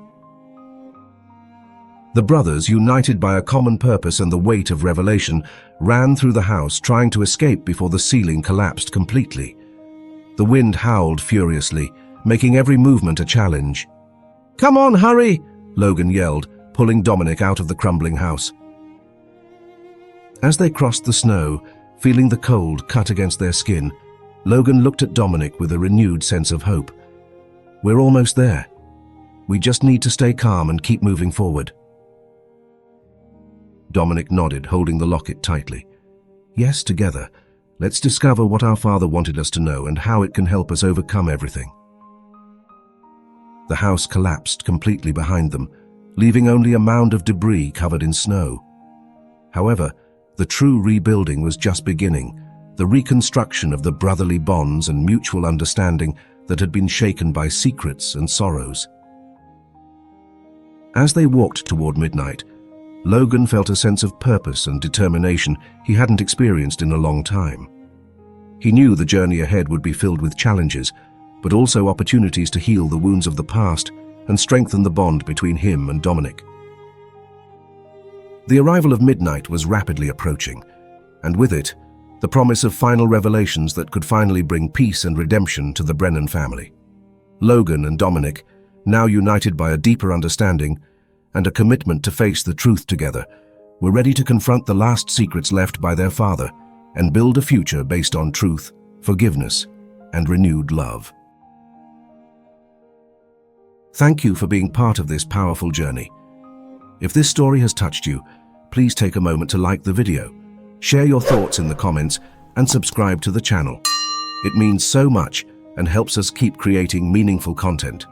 The brothers, united by a common purpose and the weight of revelation, ran through the house, trying to escape before the ceiling collapsed completely. The wind howled furiously, making every movement a challenge. "Come on, hurry!" Logan yelled, pulling Dominic out of the crumbling house. As they crossed the snow, feeling the cold cut against their skin, Logan looked at Dominic with a renewed sense of hope. "We're almost there. We just need to stay calm and keep moving forward." Dominic nodded, holding the locket tightly. "Yes, together. Let's discover what our father wanted us to know and how it can help us overcome everything." The house collapsed completely behind them, leaving only a mound of debris covered in snow. However, the true rebuilding was just beginning, the reconstruction of the brotherly bonds and mutual understanding that had been shaken by secrets and sorrows. As they walked toward midnight, Logan felt a sense of purpose and determination he hadn't experienced in a long time. He knew the journey ahead would be filled with challenges, but also opportunities to heal the wounds of the past and strengthen the bond between him and Dominic. The arrival of midnight was rapidly approaching, and with it, the promise of final revelations that could finally bring peace and redemption to the Brennan family. Logan and Dominic, now united by a deeper understanding and a commitment to face the truth together, were ready to confront the last secrets left by their father and build a future based on truth, forgiveness, and renewed love. Thank you for being part of this powerful journey. If this story has touched you, please take a moment to like the video, share your thoughts in the comments, and subscribe to the channel. It means so much and helps us keep creating meaningful content.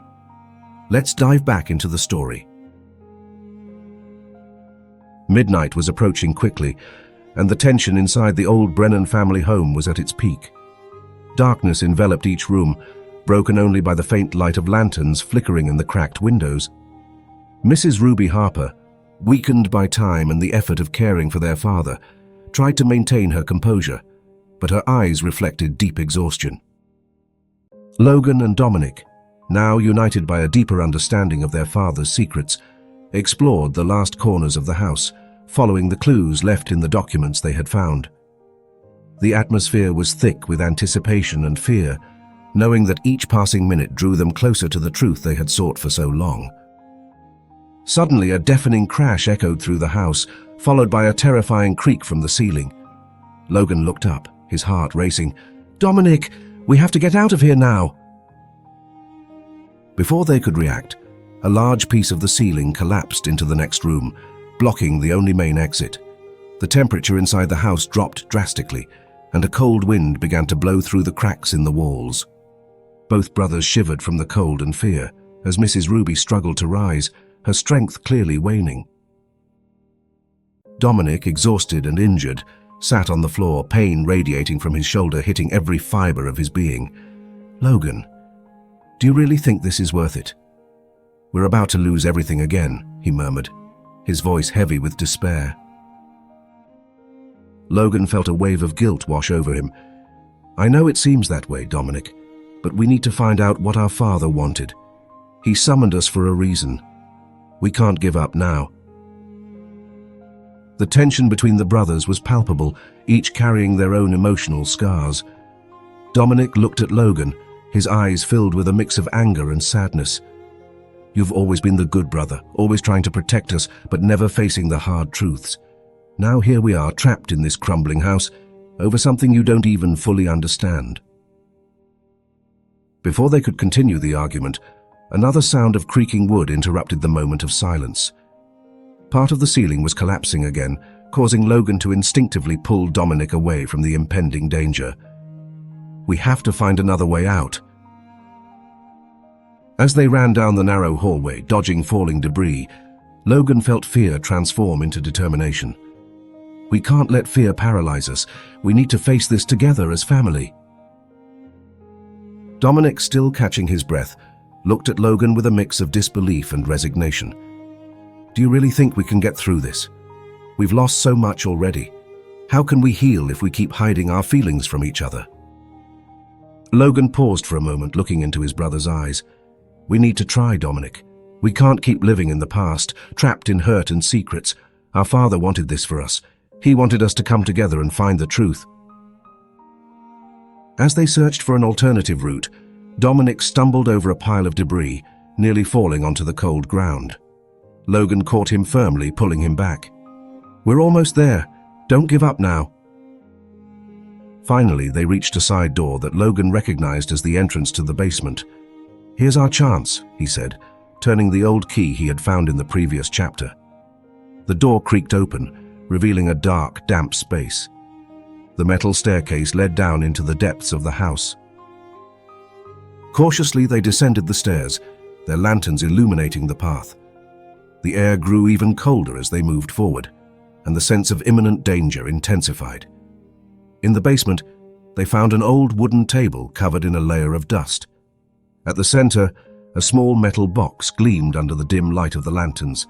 Let's dive back into the story. Midnight was approaching quickly, and the tension inside the old Brennan family home was at its peak. Darkness enveloped each room, broken only by the faint light of lanterns flickering in the cracked windows. Mrs. Ruby Harper, weakened by time and the effort of caring for their father, tried to maintain her composure, but her eyes reflected deep exhaustion. Logan and Dominic, now united by a deeper understanding of their father's secrets, explored the last corners of the house, following the clues left in the documents they had found. The atmosphere was thick with anticipation and fear, knowing that each passing minute drew them closer to the truth they had sought for so long. Suddenly, a deafening crash echoed through the house, followed by a terrifying creak from the ceiling. Logan looked up, his heart racing. Dominic, we have to get out of here now. Before they could react, a large piece of the ceiling collapsed into the next room, blocking the only main exit. The temperature inside the house dropped drastically, and a cold wind began to blow through the cracks in the walls. Both brothers shivered from the cold and fear as Mrs. Ruby struggled to rise, her strength clearly waning. Dominic, exhausted and injured, sat on the floor, pain radiating from his shoulder, hitting every fiber of his being. "Logan, do you really think this is worth it? We're about to lose everything again," he murmured, his voice heavy with despair. Logan felt a wave of guilt wash over him. "I know it seems that way, Dominic, but we need to find out what our father wanted. He summoned us for a reason. We can't give up now." The tension between the brothers was palpable, each carrying their own emotional scars. Dominic looked at Logan, his eyes filled with a mix of anger and sadness. "You've always been the good brother, always trying to protect us, but never facing the hard truths. Now here we are, trapped in this crumbling house, over something you don't even fully understand." Before they could continue the argument, another sound of creaking wood interrupted the moment of silence. Part of the ceiling was collapsing again, causing Logan to instinctively pull Dominic away from the impending danger. "We have to find another way out." As they ran down the narrow hallway, dodging falling debris, Logan felt fear transform into determination. "We can't let fear paralyze us. We need to face this together as family." Dominic, still catching his breath, looked at Logan with a mix of disbelief and resignation. "Do you really think we can get through this? We've lost so much already. How can we heal if we keep hiding our feelings from each other?" Logan paused for a moment, looking into his brother's eyes. "We need to try, Dominic. We can't keep living in the past, trapped in hurt and secrets. Our father wanted this for us. He wanted us to come together and find the truth." As they searched for an alternative route, Dominic stumbled over a pile of debris, nearly falling onto the cold ground. Logan caught him firmly, pulling him back. "We're almost there. Don't give up now." Finally, they reached a side door that Logan recognized as the entrance to the basement. "Here's our chance," he said, turning the old key he had found in the previous chapter. The door creaked open, revealing a dark, damp space. The metal staircase led down into the depths of the house. Cautiously, they descended the stairs, their lanterns illuminating the path. The air grew even colder as they moved forward, and the sense of imminent danger intensified. In the basement, they found an old wooden table covered in a layer of dust. At the center, a small metal box gleamed under the dim light of the lanterns.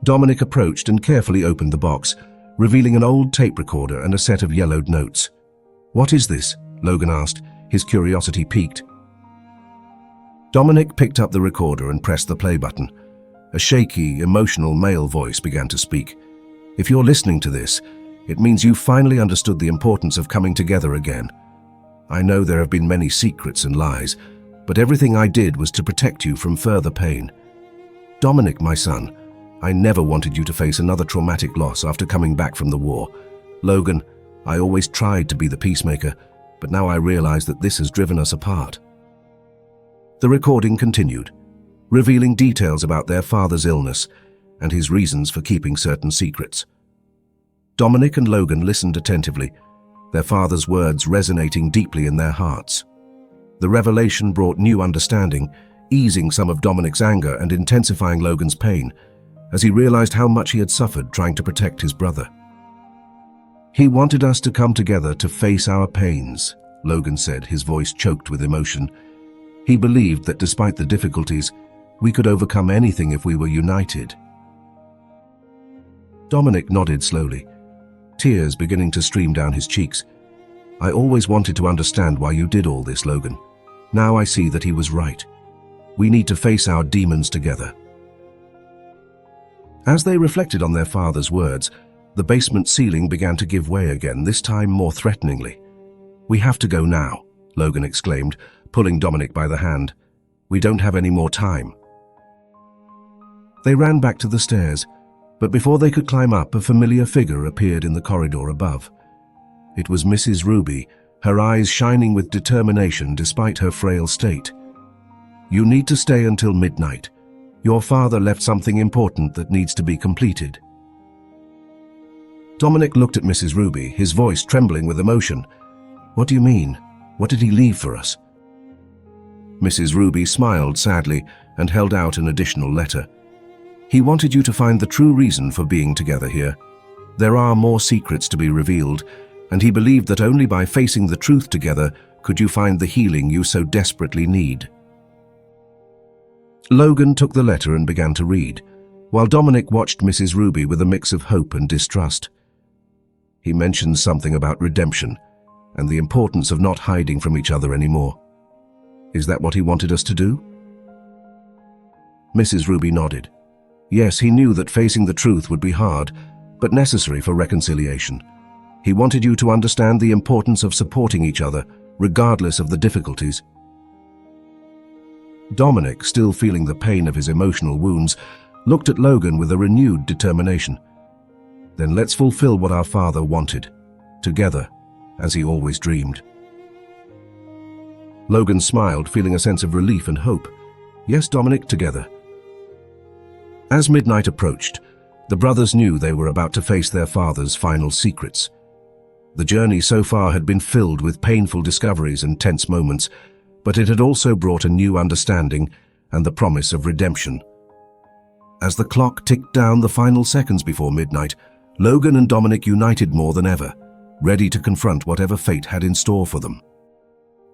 Dominic approached and carefully opened the box, revealing an old tape recorder and a set of yellowed notes. "What is this?" Logan asked, his curiosity piqued. Dominic picked up the recorder and pressed the play button. A shaky, emotional male voice began to speak. "If you're listening to this, it means you finally understood the importance of coming together again. I know there have been many secrets and lies, but everything I did was to protect you from further pain. Dominic, my son, I never wanted you to face another traumatic loss after coming back from the war. Logan, I always tried to be the peacemaker, but now I realize that this has driven us apart." The recording continued, revealing details about their father's illness and his reasons for keeping certain secrets. Dominic and Logan listened attentively, their father's words resonating deeply in their hearts. The revelation brought new understanding, easing some of Dominic's anger and intensifying Logan's pain, as he realized how much he had suffered trying to protect his brother. "He wanted us to come together to face our pains," Logan said, his voice choked with emotion. "He believed that despite the difficulties, we could overcome anything if we were united." Dominic nodded slowly, tears beginning to stream down his cheeks. "I always wanted to understand why you did all this, Logan. Now I see that he was right. We need to face our demons together." As they reflected on their father's words, the basement ceiling began to give way again, this time more threateningly. "We have to go now," Logan exclaimed, pulling Dominic by the hand. "We don't have any more time." They ran back to the stairs, but before they could climb up, a familiar figure appeared in the corridor above. It was Mrs. Ruby, her eyes shining with determination despite her frail state. "You need to stay until midnight. Your father left something important that needs to be completed." Dominic looked at Mrs. Ruby, his voice trembling with emotion. "What do you mean? What did he leave for us?" Mrs. Ruby smiled sadly and held out an additional letter. "He wanted you to find the true reason for being together here. There are more secrets to be revealed, and he believed that only by facing the truth together could you find the healing you so desperately need." Logan took the letter and began to read, while Dominic watched Mrs. Ruby with a mix of hope and distrust. He mentioned something about redemption and the importance of not hiding from each other anymore. Is that what he wanted us to do? Mrs. Ruby nodded. Yes, he knew that facing the truth would be hard, but necessary for reconciliation. He wanted you to understand the importance of supporting each other, regardless of the difficulties. Dominic, still feeling the pain of his emotional wounds, looked at Logan with a renewed determination. "Then let's fulfill what our father wanted, together, as he always dreamed." Logan smiled, feeling a sense of relief and hope. "Yes, Dominic, together." As midnight approached, the brothers knew they were about to face their father's final secrets. The journey so far had been filled with painful discoveries and tense moments, but it had also brought a new understanding and the promise of redemption. As the clock ticked down the final seconds before midnight, Logan and Dominic united more than ever, ready to confront whatever fate had in store for them.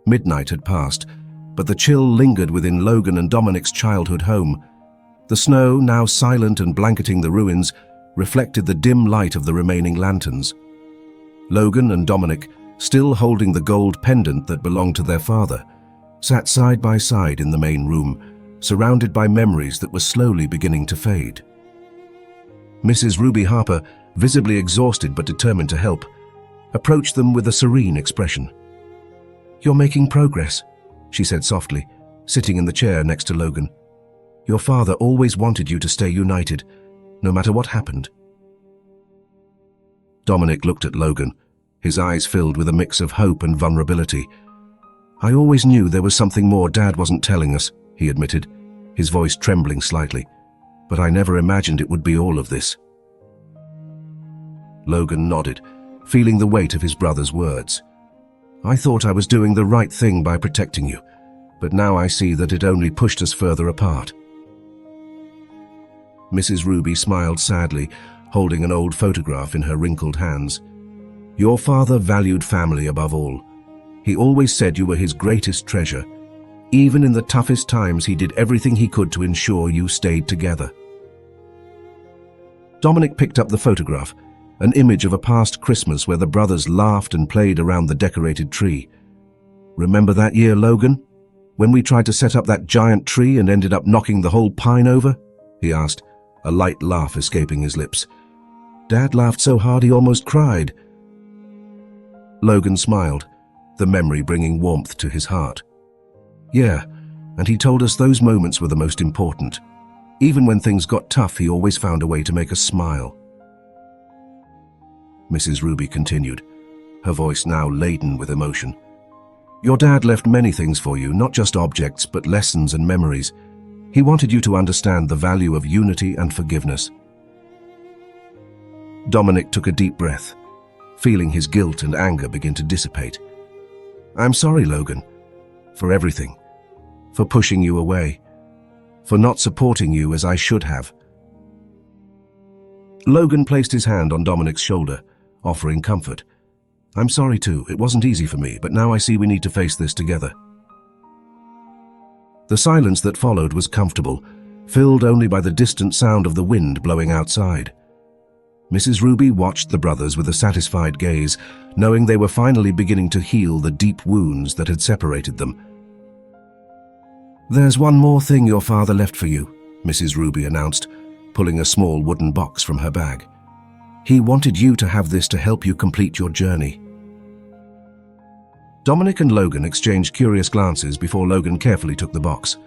Midnight had passed, but the chill lingered within Logan and Dominic's childhood home. The snow, now silent and blanketing the ruins, reflected the dim light of the remaining lanterns. Logan and Dominic, still holding the gold pendant that belonged to their father, sat side by side in the main room, surrounded by memories that were slowly beginning to fade. Mrs. Ruby Harper, visibly exhausted but determined to help, approached them with a serene expression. "You're making progress," she said softly, sitting in the chair next to Logan. "Your father always wanted you to stay united, no matter what happened." Dominic looked at Logan, his eyes filled with a mix of hope and vulnerability. "I always knew there was something more Dad wasn't telling us," he admitted, his voice trembling slightly. "But I never imagined it would be all of this." Logan nodded, feeling the weight of his brother's words. "I thought I was doing the right thing by protecting you, but now I see that it only pushed us further apart." Mrs. Ruby smiled sadly, holding an old photograph in her wrinkled hands. "Your father valued family above all. He always said you were his greatest treasure. Even in the toughest times, he did everything he could to ensure you stayed together." Dominic picked up the photograph, an image of a past Christmas where the brothers laughed and played around the decorated tree. "Remember that year, Logan? When we tried to set up that giant tree and ended up knocking the whole pine over?" he asked, a light laugh escaping his lips. "Dad laughed so hard he almost cried." Logan smiled, the memory bringing warmth to his heart. "Yeah, and he told us those moments were the most important. Even when things got tough, he always found a way to make us smile." Mrs. Ruby continued, her voice now laden with emotion. "Your dad left many things for you, not just objects, but lessons and memories. He wanted you to understand the value of unity and forgiveness." Dominic took a deep breath, feeling his guilt and anger begin to dissipate. "I'm sorry, Logan, for everything, for pushing you away, for not supporting you as I should have." Logan placed his hand on Dominic's shoulder, offering comfort. "I'm sorry too, it wasn't easy for me, but now I see we need to face this together." The silence that followed was comfortable, filled only by the distant sound of the wind blowing outside. Mrs. Ruby watched the brothers with a satisfied gaze, knowing they were finally beginning to heal the deep wounds that had separated them. "There's one more thing your father left for you," Mrs. Ruby announced, pulling a small wooden box from her bag. "He wanted you to have this to help you complete your journey." Dominic and Logan exchanged curious glances before Logan carefully took the box.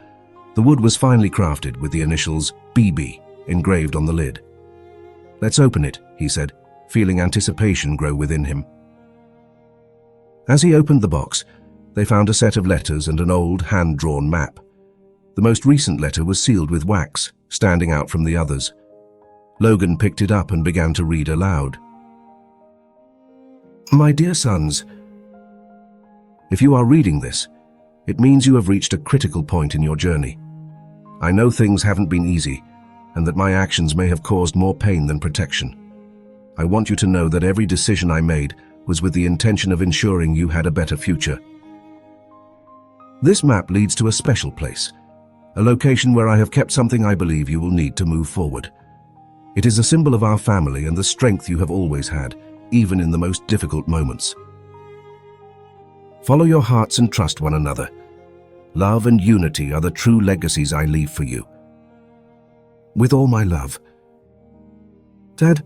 The wood was finely crafted with the initials BB engraved on the lid. "Let's open it," he said, feeling anticipation grow within him. As he opened the box, they found a set of letters and an old hand-drawn map. The most recent letter was sealed with wax, standing out from the others. Logan picked it up and began to read aloud. My dear sons, if you are reading this, it means you have reached a critical point in your journey. I know things haven't been easy, and that my actions may have caused more pain than protection. I want you to know that every decision I made was with the intention of ensuring you had a better future. This map leads to a special place, a location where I have kept something I believe you will need to move forward. It is a symbol of our family and the strength you have always had, even in the most difficult moments. Follow your hearts and trust one another. Love and unity are the true legacies I leave for you. With all my love. Dad?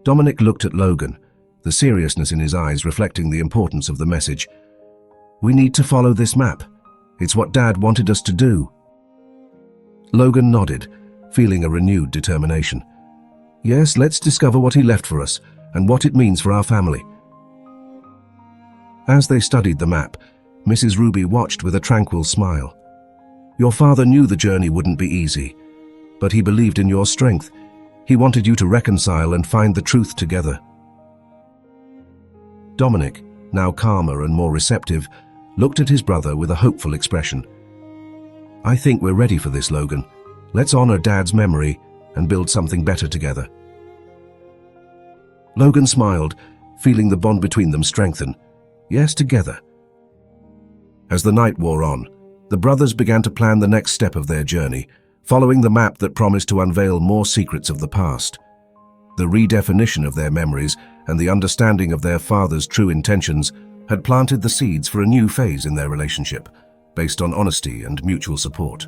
Dominic looked at Logan, the seriousness in his eyes reflecting the importance of the message. We need to follow this map. It's what Dad wanted us to do. Logan nodded, feeling a renewed determination. Yes, let's discover what he left for us and what it means for our family. As they studied the map, Mrs. Ruby watched with a tranquil smile. Your father knew the journey wouldn't be easy, but he believed in your strength. He wanted you to reconcile and find the truth together. Dominic, now calmer and more receptive, looked at his brother with a hopeful expression. I think we're ready for this, Logan. Let's honor Dad's memory and build something better together. Logan smiled, feeling the bond between them strengthen. Yes, together. As the night wore on, the brothers began to plan the next step of their journey, following the map that promised to unveil more secrets of the past. The redefinition of their memories and the understanding of their father's true intentions had planted the seeds for a new phase in their relationship, based on honesty and mutual support.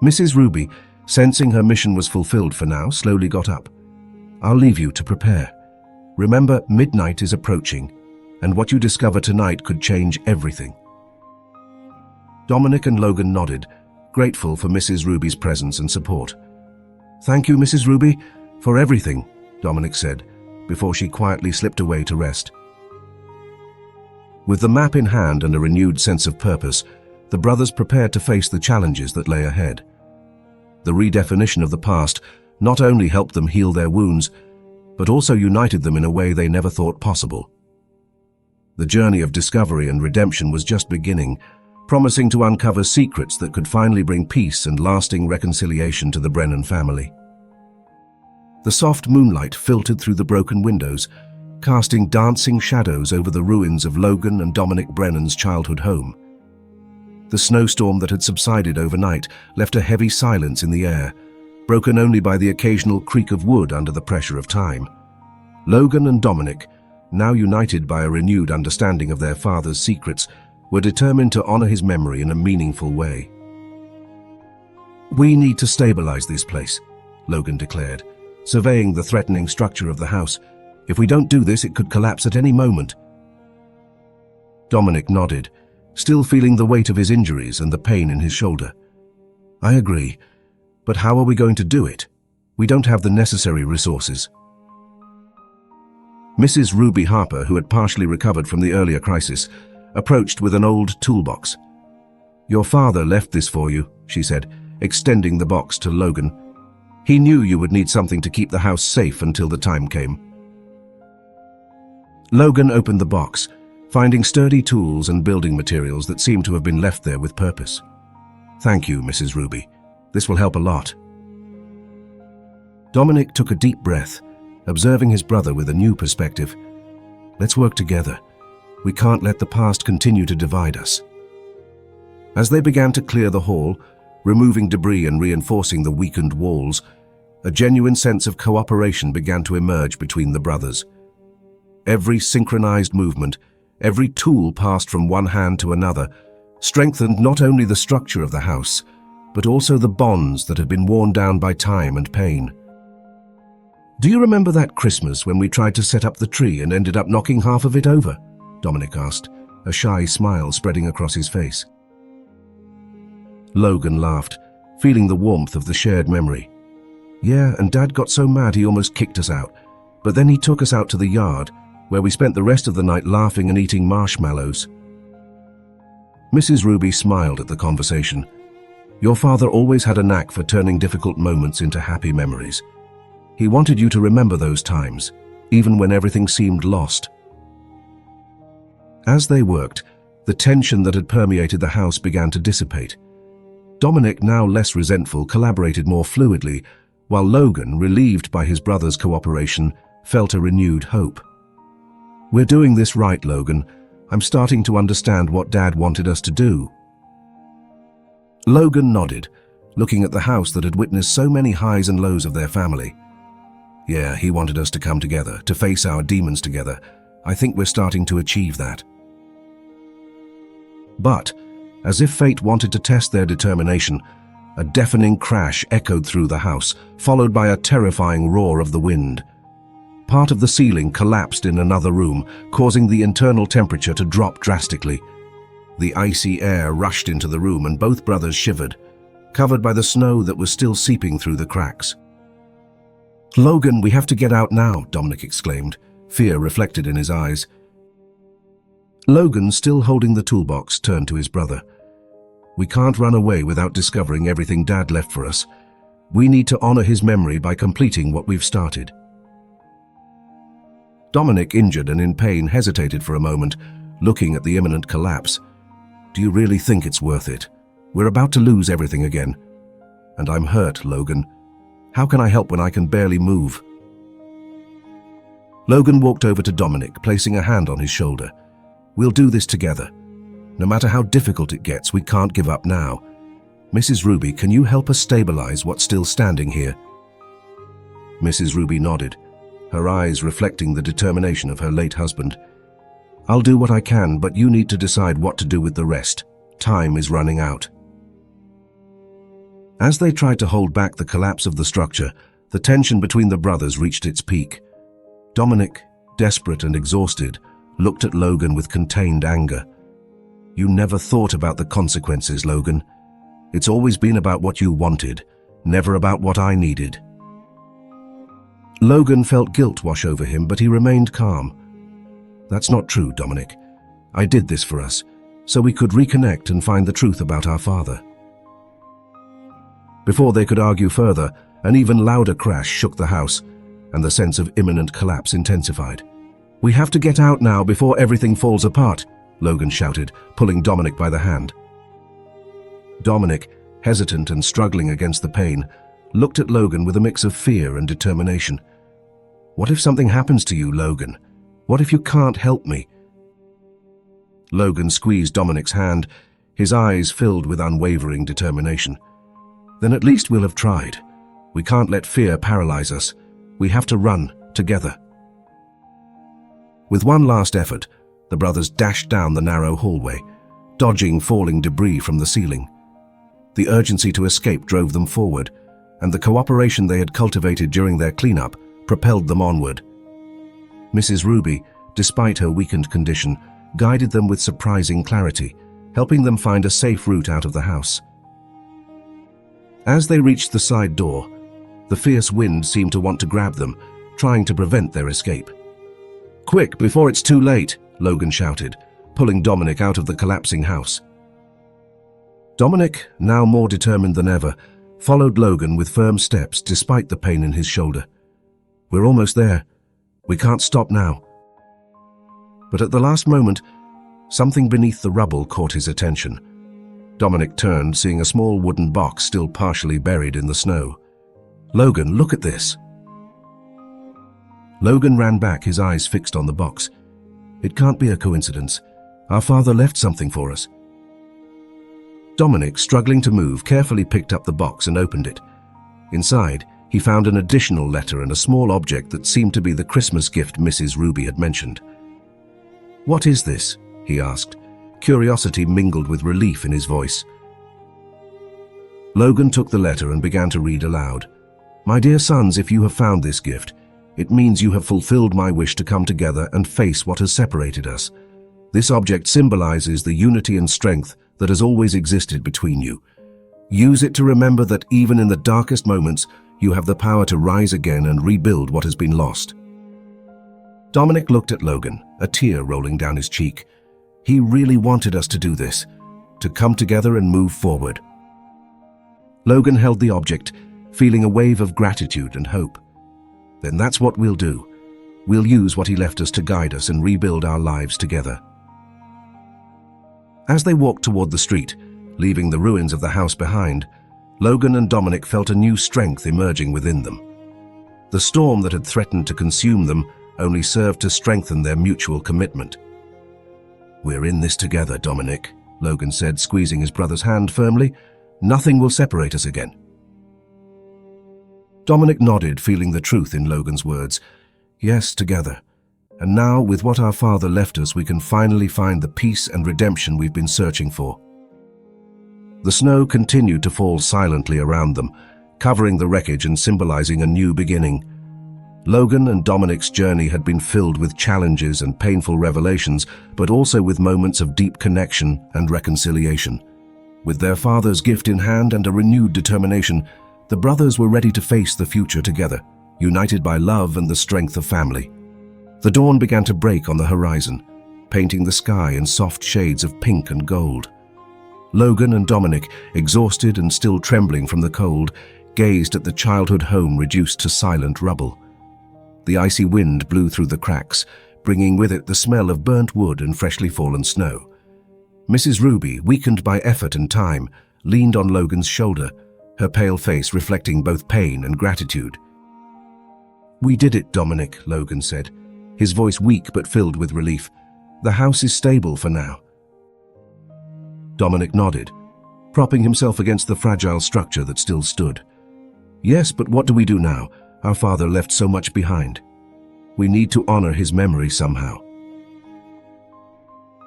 Mrs. Ruby, sensing her mission was fulfilled for now, slowly got up. I'll leave you to prepare. Remember, midnight is approaching, and what you discover tonight could change everything. Dominic and Logan nodded, grateful for Mrs. Ruby's presence and support. Thank you, Mrs. Ruby, for everything, Dominic said, before she quietly slipped away to rest. With the map in hand and a renewed sense of purpose, the brothers prepared to face the challenges that lay ahead. The redefinition of the past not only helped them heal their wounds, but also united them in a way they never thought possible. The journey of discovery and redemption was just beginning, promising to uncover secrets that could finally bring peace and lasting reconciliation to the Brennan family. The soft moonlight filtered through the broken windows, casting dancing shadows over the ruins of Logan and Dominic Brennan's childhood home. The snowstorm that had subsided overnight left a heavy silence in the air, broken only by the occasional creak of wood under the pressure of time. Logan and Dominic, now united by a renewed understanding of their father's secrets, were determined to honor his memory in a meaningful way. We need to stabilize this place, Logan declared, surveying the threatening structure of the house. If we don't do this, it could collapse at any moment. Dominic nodded, still feeling the weight of his injuries and the pain in his shoulder. I agree, but how are we going to do it? We don't have the necessary resources. Mrs. Ruby Harper, who had partially recovered from the earlier crisis, approached with an old toolbox. Your father left this for you, she said, extending the box to Logan. He knew you would need something to keep the house safe until the time came. Logan opened the box, finding sturdy tools and building materials that seemed to have been left there with purpose. Thank you, Mrs. Ruby. This will help a lot. Dominic took a deep breath, observing his brother with a new perspective. Let's work together. We can't let the past continue to divide us. As they began to clear the hall, removing debris and reinforcing the weakened walls, a genuine sense of cooperation began to emerge between the brothers. Every synchronized movement, every tool passed from one hand to another, strengthened not only the structure of the house, but also the bonds that had been worn down by time and pain. Do you remember that Christmas when we tried to set up the tree and ended up knocking half of it over? Dominic asked, a shy smile spreading across his face. Logan laughed, feeling the warmth of the shared memory. Yeah, and Dad got so mad he almost kicked us out, but then he took us out to the yard, where we spent the rest of the night laughing and eating marshmallows. Mrs. Ruby smiled at the conversation. Your father always had a knack for turning difficult moments into happy memories. He wanted you to remember those times, even when everything seemed lost. As they worked, the tension that had permeated the house began to dissipate. Dominic, now less resentful, collaborated more fluidly, while Logan, relieved by his brother's cooperation, felt a renewed hope. We're doing this right, Logan. I'm starting to understand what Dad wanted us to do. Logan nodded, looking at the house that had witnessed so many highs and lows of their family. Yeah, he wanted us to come together, to face our demons together. I think we're starting to achieve that. But, as if fate wanted to test their determination, a deafening crash echoed through the house, followed by a terrifying roar of the wind. Part of the ceiling collapsed in another room, causing the internal temperature to drop drastically. The icy air rushed into the room and both brothers shivered, covered by the snow that was still seeping through the cracks. Logan, we have to get out now, Dominic exclaimed, fear reflected in his eyes. Logan, still holding the toolbox, turned to his brother. We can't run away without discovering everything Dad left for us. We need to honor his memory by completing what we've started. Dominic, injured and in pain, hesitated for a moment, looking at the imminent collapse. Do you really think it's worth it? We're about to lose everything again. And I'm hurt, Logan. How can I help when I can barely move? Logan walked over to Dominic, placing a hand on his shoulder. We'll do this together. No matter how difficult it gets, we can't give up now. Mrs. Ruby, can you help us stabilize what's still standing here? Mrs. Ruby nodded, her eyes reflecting the determination of her late husband. I'll do what I can, but you need to decide what to do with the rest. Time is running out. As they tried to hold back the collapse of the structure, the tension between the brothers reached its peak. Dominic, desperate and exhausted, looked at Logan with contained anger. You never thought about the consequences, Logan. It's always been about what you wanted, never about what I needed. Logan felt guilt wash over him, but he remained calm. That's not true, Dominic. I did this for us, so we could reconnect and find the truth about our father. Before they could argue further, an even louder crash shook the house, and the sense of imminent collapse intensified. We have to get out now before everything falls apart, Logan shouted, pulling Dominic by the hand. Dominic, hesitant and struggling against the pain, looked at Logan with a mix of fear and determination. What if something happens to you, Logan? What if you can't help me? Logan squeezed Dominic's hand, his eyes filled with unwavering determination. Then at least we'll have tried. We can't let fear paralyze us. We have to run together. With one last effort, the brothers dashed down the narrow hallway, dodging falling debris from the ceiling. The urgency to escape drove them forward, and the cooperation they had cultivated during their cleanup propelled them onward. Mrs. Ruby, despite her weakened condition, guided them with surprising clarity, helping them find a safe route out of the house. As they reached the side door, the fierce wind seemed to want to grab them, trying to prevent their escape. Quick, before it's too late, Logan shouted, pulling Dominic out of the collapsing house. Dominic, now more determined than ever, followed Logan with firm steps despite the pain in his shoulder. We're almost there. We can't stop now. But at the last moment, something beneath the rubble caught his attention. Dominic turned, seeing a small wooden box still partially buried in the snow. Logan, look at this. Logan ran back, his eyes fixed on the box. It can't be a coincidence. Our father left something for us. Dominic, struggling to move, carefully picked up the box and opened it. Inside, he found an additional letter and a small object that seemed to be the Christmas gift Mrs. Ruby had mentioned. What is this? He asked, curiosity mingled with relief in his voice. Logan took the letter and began to read aloud. My dear sons, if you have found this gift, it means you have fulfilled my wish to come together and face what has separated us. This object symbolizes the unity and strength that has always existed between you. Use it to remember that even in the darkest moments, you have the power to rise again and rebuild what has been lost. Dominic looked at Logan, a tear rolling down his cheek. He really wanted us to do this, to come together and move forward. Logan held the object, feeling a wave of gratitude and hope. Then that's what we'll do. We'll use what he left us to guide us and rebuild our lives together. As they walked toward the street, leaving the ruins of the house behind, Logan and Dominic felt a new strength emerging within them. The storm that had threatened to consume them only served to strengthen their mutual commitment. "We're in this together, Dominic," Logan said, squeezing his brother's hand firmly. "Nothing will separate us again." Dominic nodded, feeling the truth in Logan's words. Yes, together. And now, with what our father left us, we can finally find the peace and redemption we've been searching for. The snow continued to fall silently around them, covering the wreckage and symbolizing a new beginning. Logan and Dominic's journey had been filled with challenges and painful revelations, but also with moments of deep connection and reconciliation. With their father's gift in hand and a renewed determination, the brothers were ready to face the future together, united by love and the strength of family. The dawn began to break on the horizon, painting the sky in soft shades of pink and gold. Logan and Dominic, exhausted and still trembling from the cold, gazed at the childhood home reduced to silent rubble. The icy wind blew through the cracks, bringing with it the smell of burnt wood and freshly fallen snow. Mrs. Ruby, weakened by effort and time, leaned on Logan's shoulder, her pale face reflecting both pain and gratitude. "We did it, Dominic," Logan said, his voice weak but filled with relief. "The house is stable for now." Dominic nodded, propping himself against the fragile structure that still stood. "Yes, but what do we do now? Our father left so much behind. We need to honor his memory somehow."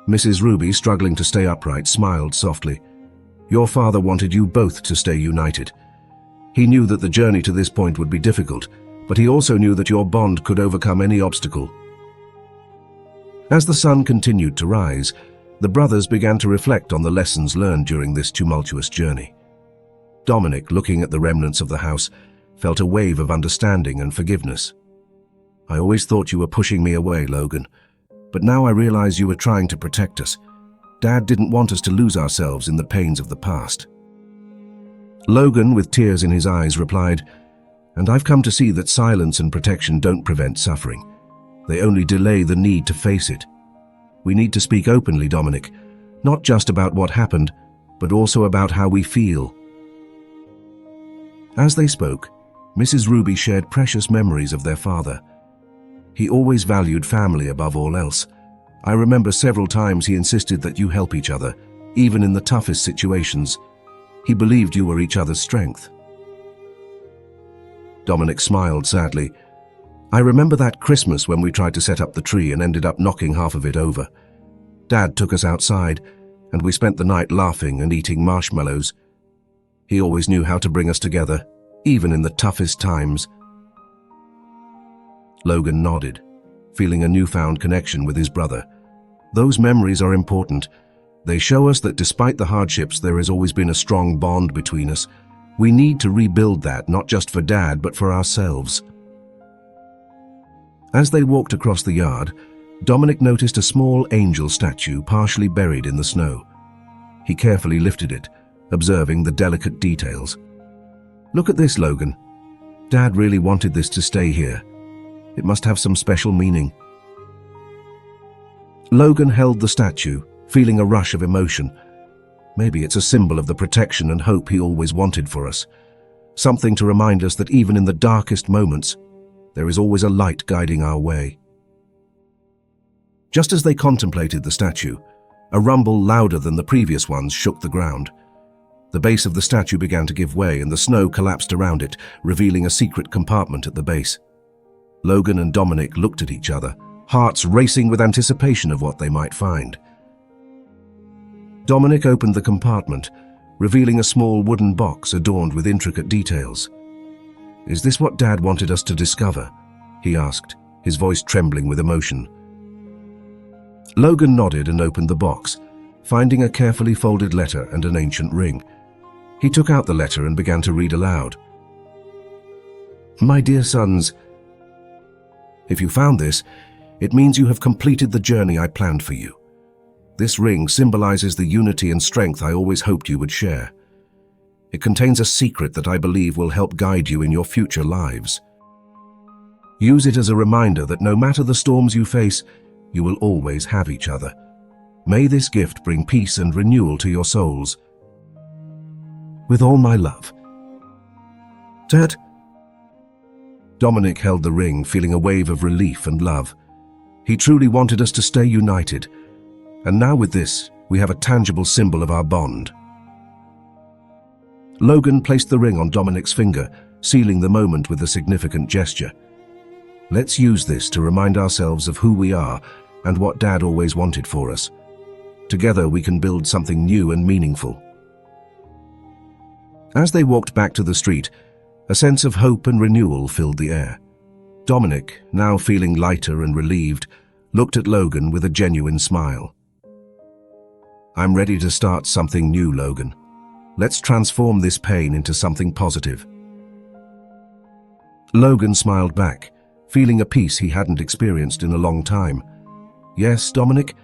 Mrs. Ruby, struggling to stay upright, smiled softly. "Your father wanted you both to stay united. He knew that the journey to this point would be difficult, but he also knew that your bond could overcome any obstacle." As the sun continued to rise, the brothers began to reflect on the lessons learned during this tumultuous journey. Dominic, looking at the remnants of the house, felt a wave of understanding and forgiveness. "I always thought you were pushing me away, Logan, but now I realize you were trying to protect us. Dad didn't want us to lose ourselves in the pains of the past." Logan, with tears in his eyes, replied, "And I've come to see that silence and protection don't prevent suffering. They only delay the need to face it. We need to speak openly, Dominic, not just about what happened, but also about how we feel." As they spoke, Mrs. Ruby shared precious memories of their father. "He always valued family above all else. I remember several times he insisted that you help each other, even in the toughest situations. He believed you were each other's strength." Dominic smiled sadly. "I remember that Christmas when we tried to set up the tree and ended up knocking half of it over. Dad took us outside, and we spent the night laughing and eating marshmallows. He always knew how to bring us together, even in the toughest times." Logan nodded, feeling a newfound connection with his brother. Those memories are important. They show us that despite the hardships, there has always been a strong bond between us. We need to rebuild that, not just for Dad, but for ourselves. As they walked across the yard, Dominic noticed a small angel statue partially buried in the snow. He carefully lifted it, observing the delicate details. "Look at this, Logan. Dad really wanted this to stay here. It must have some special meaning." Logan held the statue, feeling a rush of emotion. Maybe it's a symbol of the protection and hope he always wanted for us. Something to remind us that even in the darkest moments, there is always a light guiding our way. Just as they contemplated the statue, a rumble louder than the previous ones shook the ground. The base of the statue began to give way and the snow collapsed around it, revealing a secret compartment at the base. Logan and Dominic looked at each other, hearts racing with anticipation of what they might find. Dominic opened the compartment, revealing a small wooden box adorned with intricate details. "Is this what Dad wanted us to discover?" he asked, his voice trembling with emotion. Logan nodded and opened the box, finding a carefully folded letter and an ancient ring. He took out the letter and began to read aloud. "My dear sons, if you found this, It means you have completed the journey I planned for you. This ring symbolizes the unity and strength I always hoped you would share. It contains a secret that I believe will help guide you in your future lives. Use it as a reminder that no matter the storms you face, you will always have each other. May this gift bring peace and renewal to your souls. With all my love. Dad. Dominic held the ring, feeling a wave of relief and love. He truly wanted us to stay united. And now with this, we have a tangible symbol of our bond. Logan placed the ring on Dominic's finger, sealing the moment with a significant gesture. Let's use this to remind ourselves of who we are and what Dad always wanted for us. Together we can build something new and meaningful. As they walked back to the street, a sense of hope and renewal filled the air. Dominic, now feeling lighter and relieved, looked at Logan with a genuine smile. I'm ready to start something new, Logan. Let's transform this pain into something positive. Logan smiled back, feeling a peace he hadn't experienced in a long time. Yes, Dominic,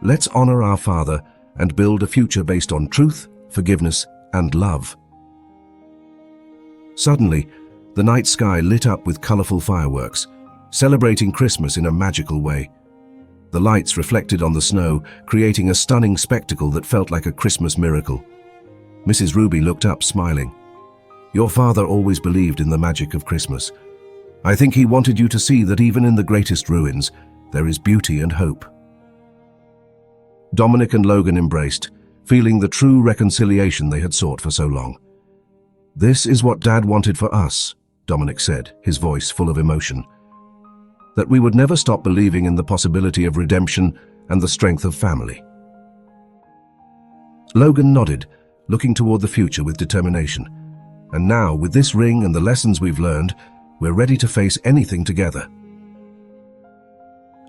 let's honor our father and build a future based on truth, forgiveness, and love. Suddenly, the night sky lit up with colorful fireworks, celebrating Christmas in a magical way. The lights reflected on the snow, creating a stunning spectacle that felt like a Christmas miracle. Mrs. Ruby looked up, smiling. Your father always believed in the magic of Christmas. I think he wanted you to see that even in the greatest ruins, there is beauty and hope. Dominic and Logan embraced, feeling the true reconciliation they had sought for so long. This is what Dad wanted for us, Dominic said, his voice full of emotion. That we would never stop believing in the possibility of redemption and the strength of family. Logan nodded, looking toward the future with determination. And now, with this ring and the lessons we've learned, we're ready to face anything together.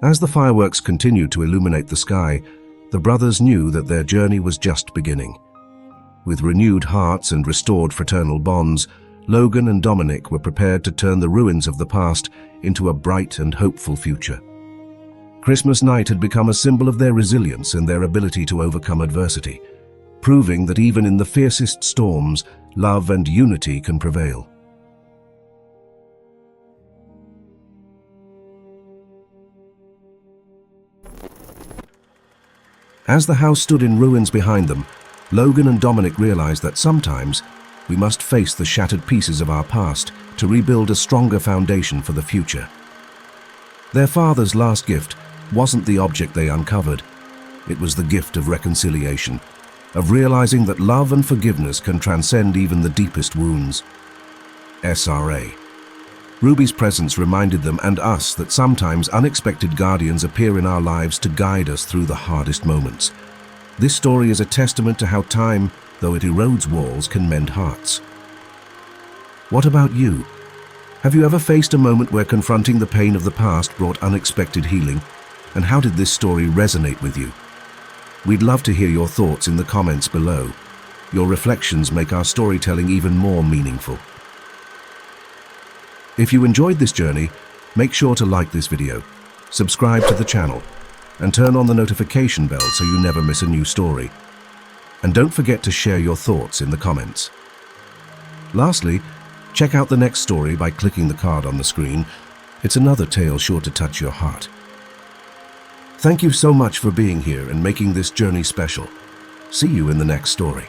As the fireworks continued to illuminate the sky, the brothers knew that their journey was just beginning. With renewed hearts and restored fraternal bonds, Logan and Dominic were prepared to turn the ruins of the past into a bright and hopeful future. Christmas night had become a symbol of their resilience and their ability to overcome adversity, proving that even in the fiercest storms, love and unity can prevail. As the house stood in ruins behind them, Logan and Dominic realized that sometimes we must face the shattered pieces of our past to rebuild a stronger foundation for the future. Their father's last gift wasn't the object they uncovered. It was the gift of reconciliation, of realizing that love and forgiveness can transcend even the deepest wounds. SRA. Ruby's presence reminded them and us that sometimes unexpected guardians appear in our lives to guide us through the hardest moments. This story is a testament to how time, though it erodes walls, can mend hearts. What about you? Have you ever faced a moment where confronting the pain of the past brought unexpected healing? And how did this story resonate with you? We'd love to hear your thoughts in the comments below. Your reflections make our storytelling even more meaningful. If you enjoyed this journey, make sure to like this video, subscribe to the channel, and turn on the notification bell so you never miss a new story. And don't forget to share your thoughts in the comments. Lastly, check out the next story by clicking the card on the screen. It's another tale sure to touch your heart. Thank you so much for being here and making this journey special. See you in the next story.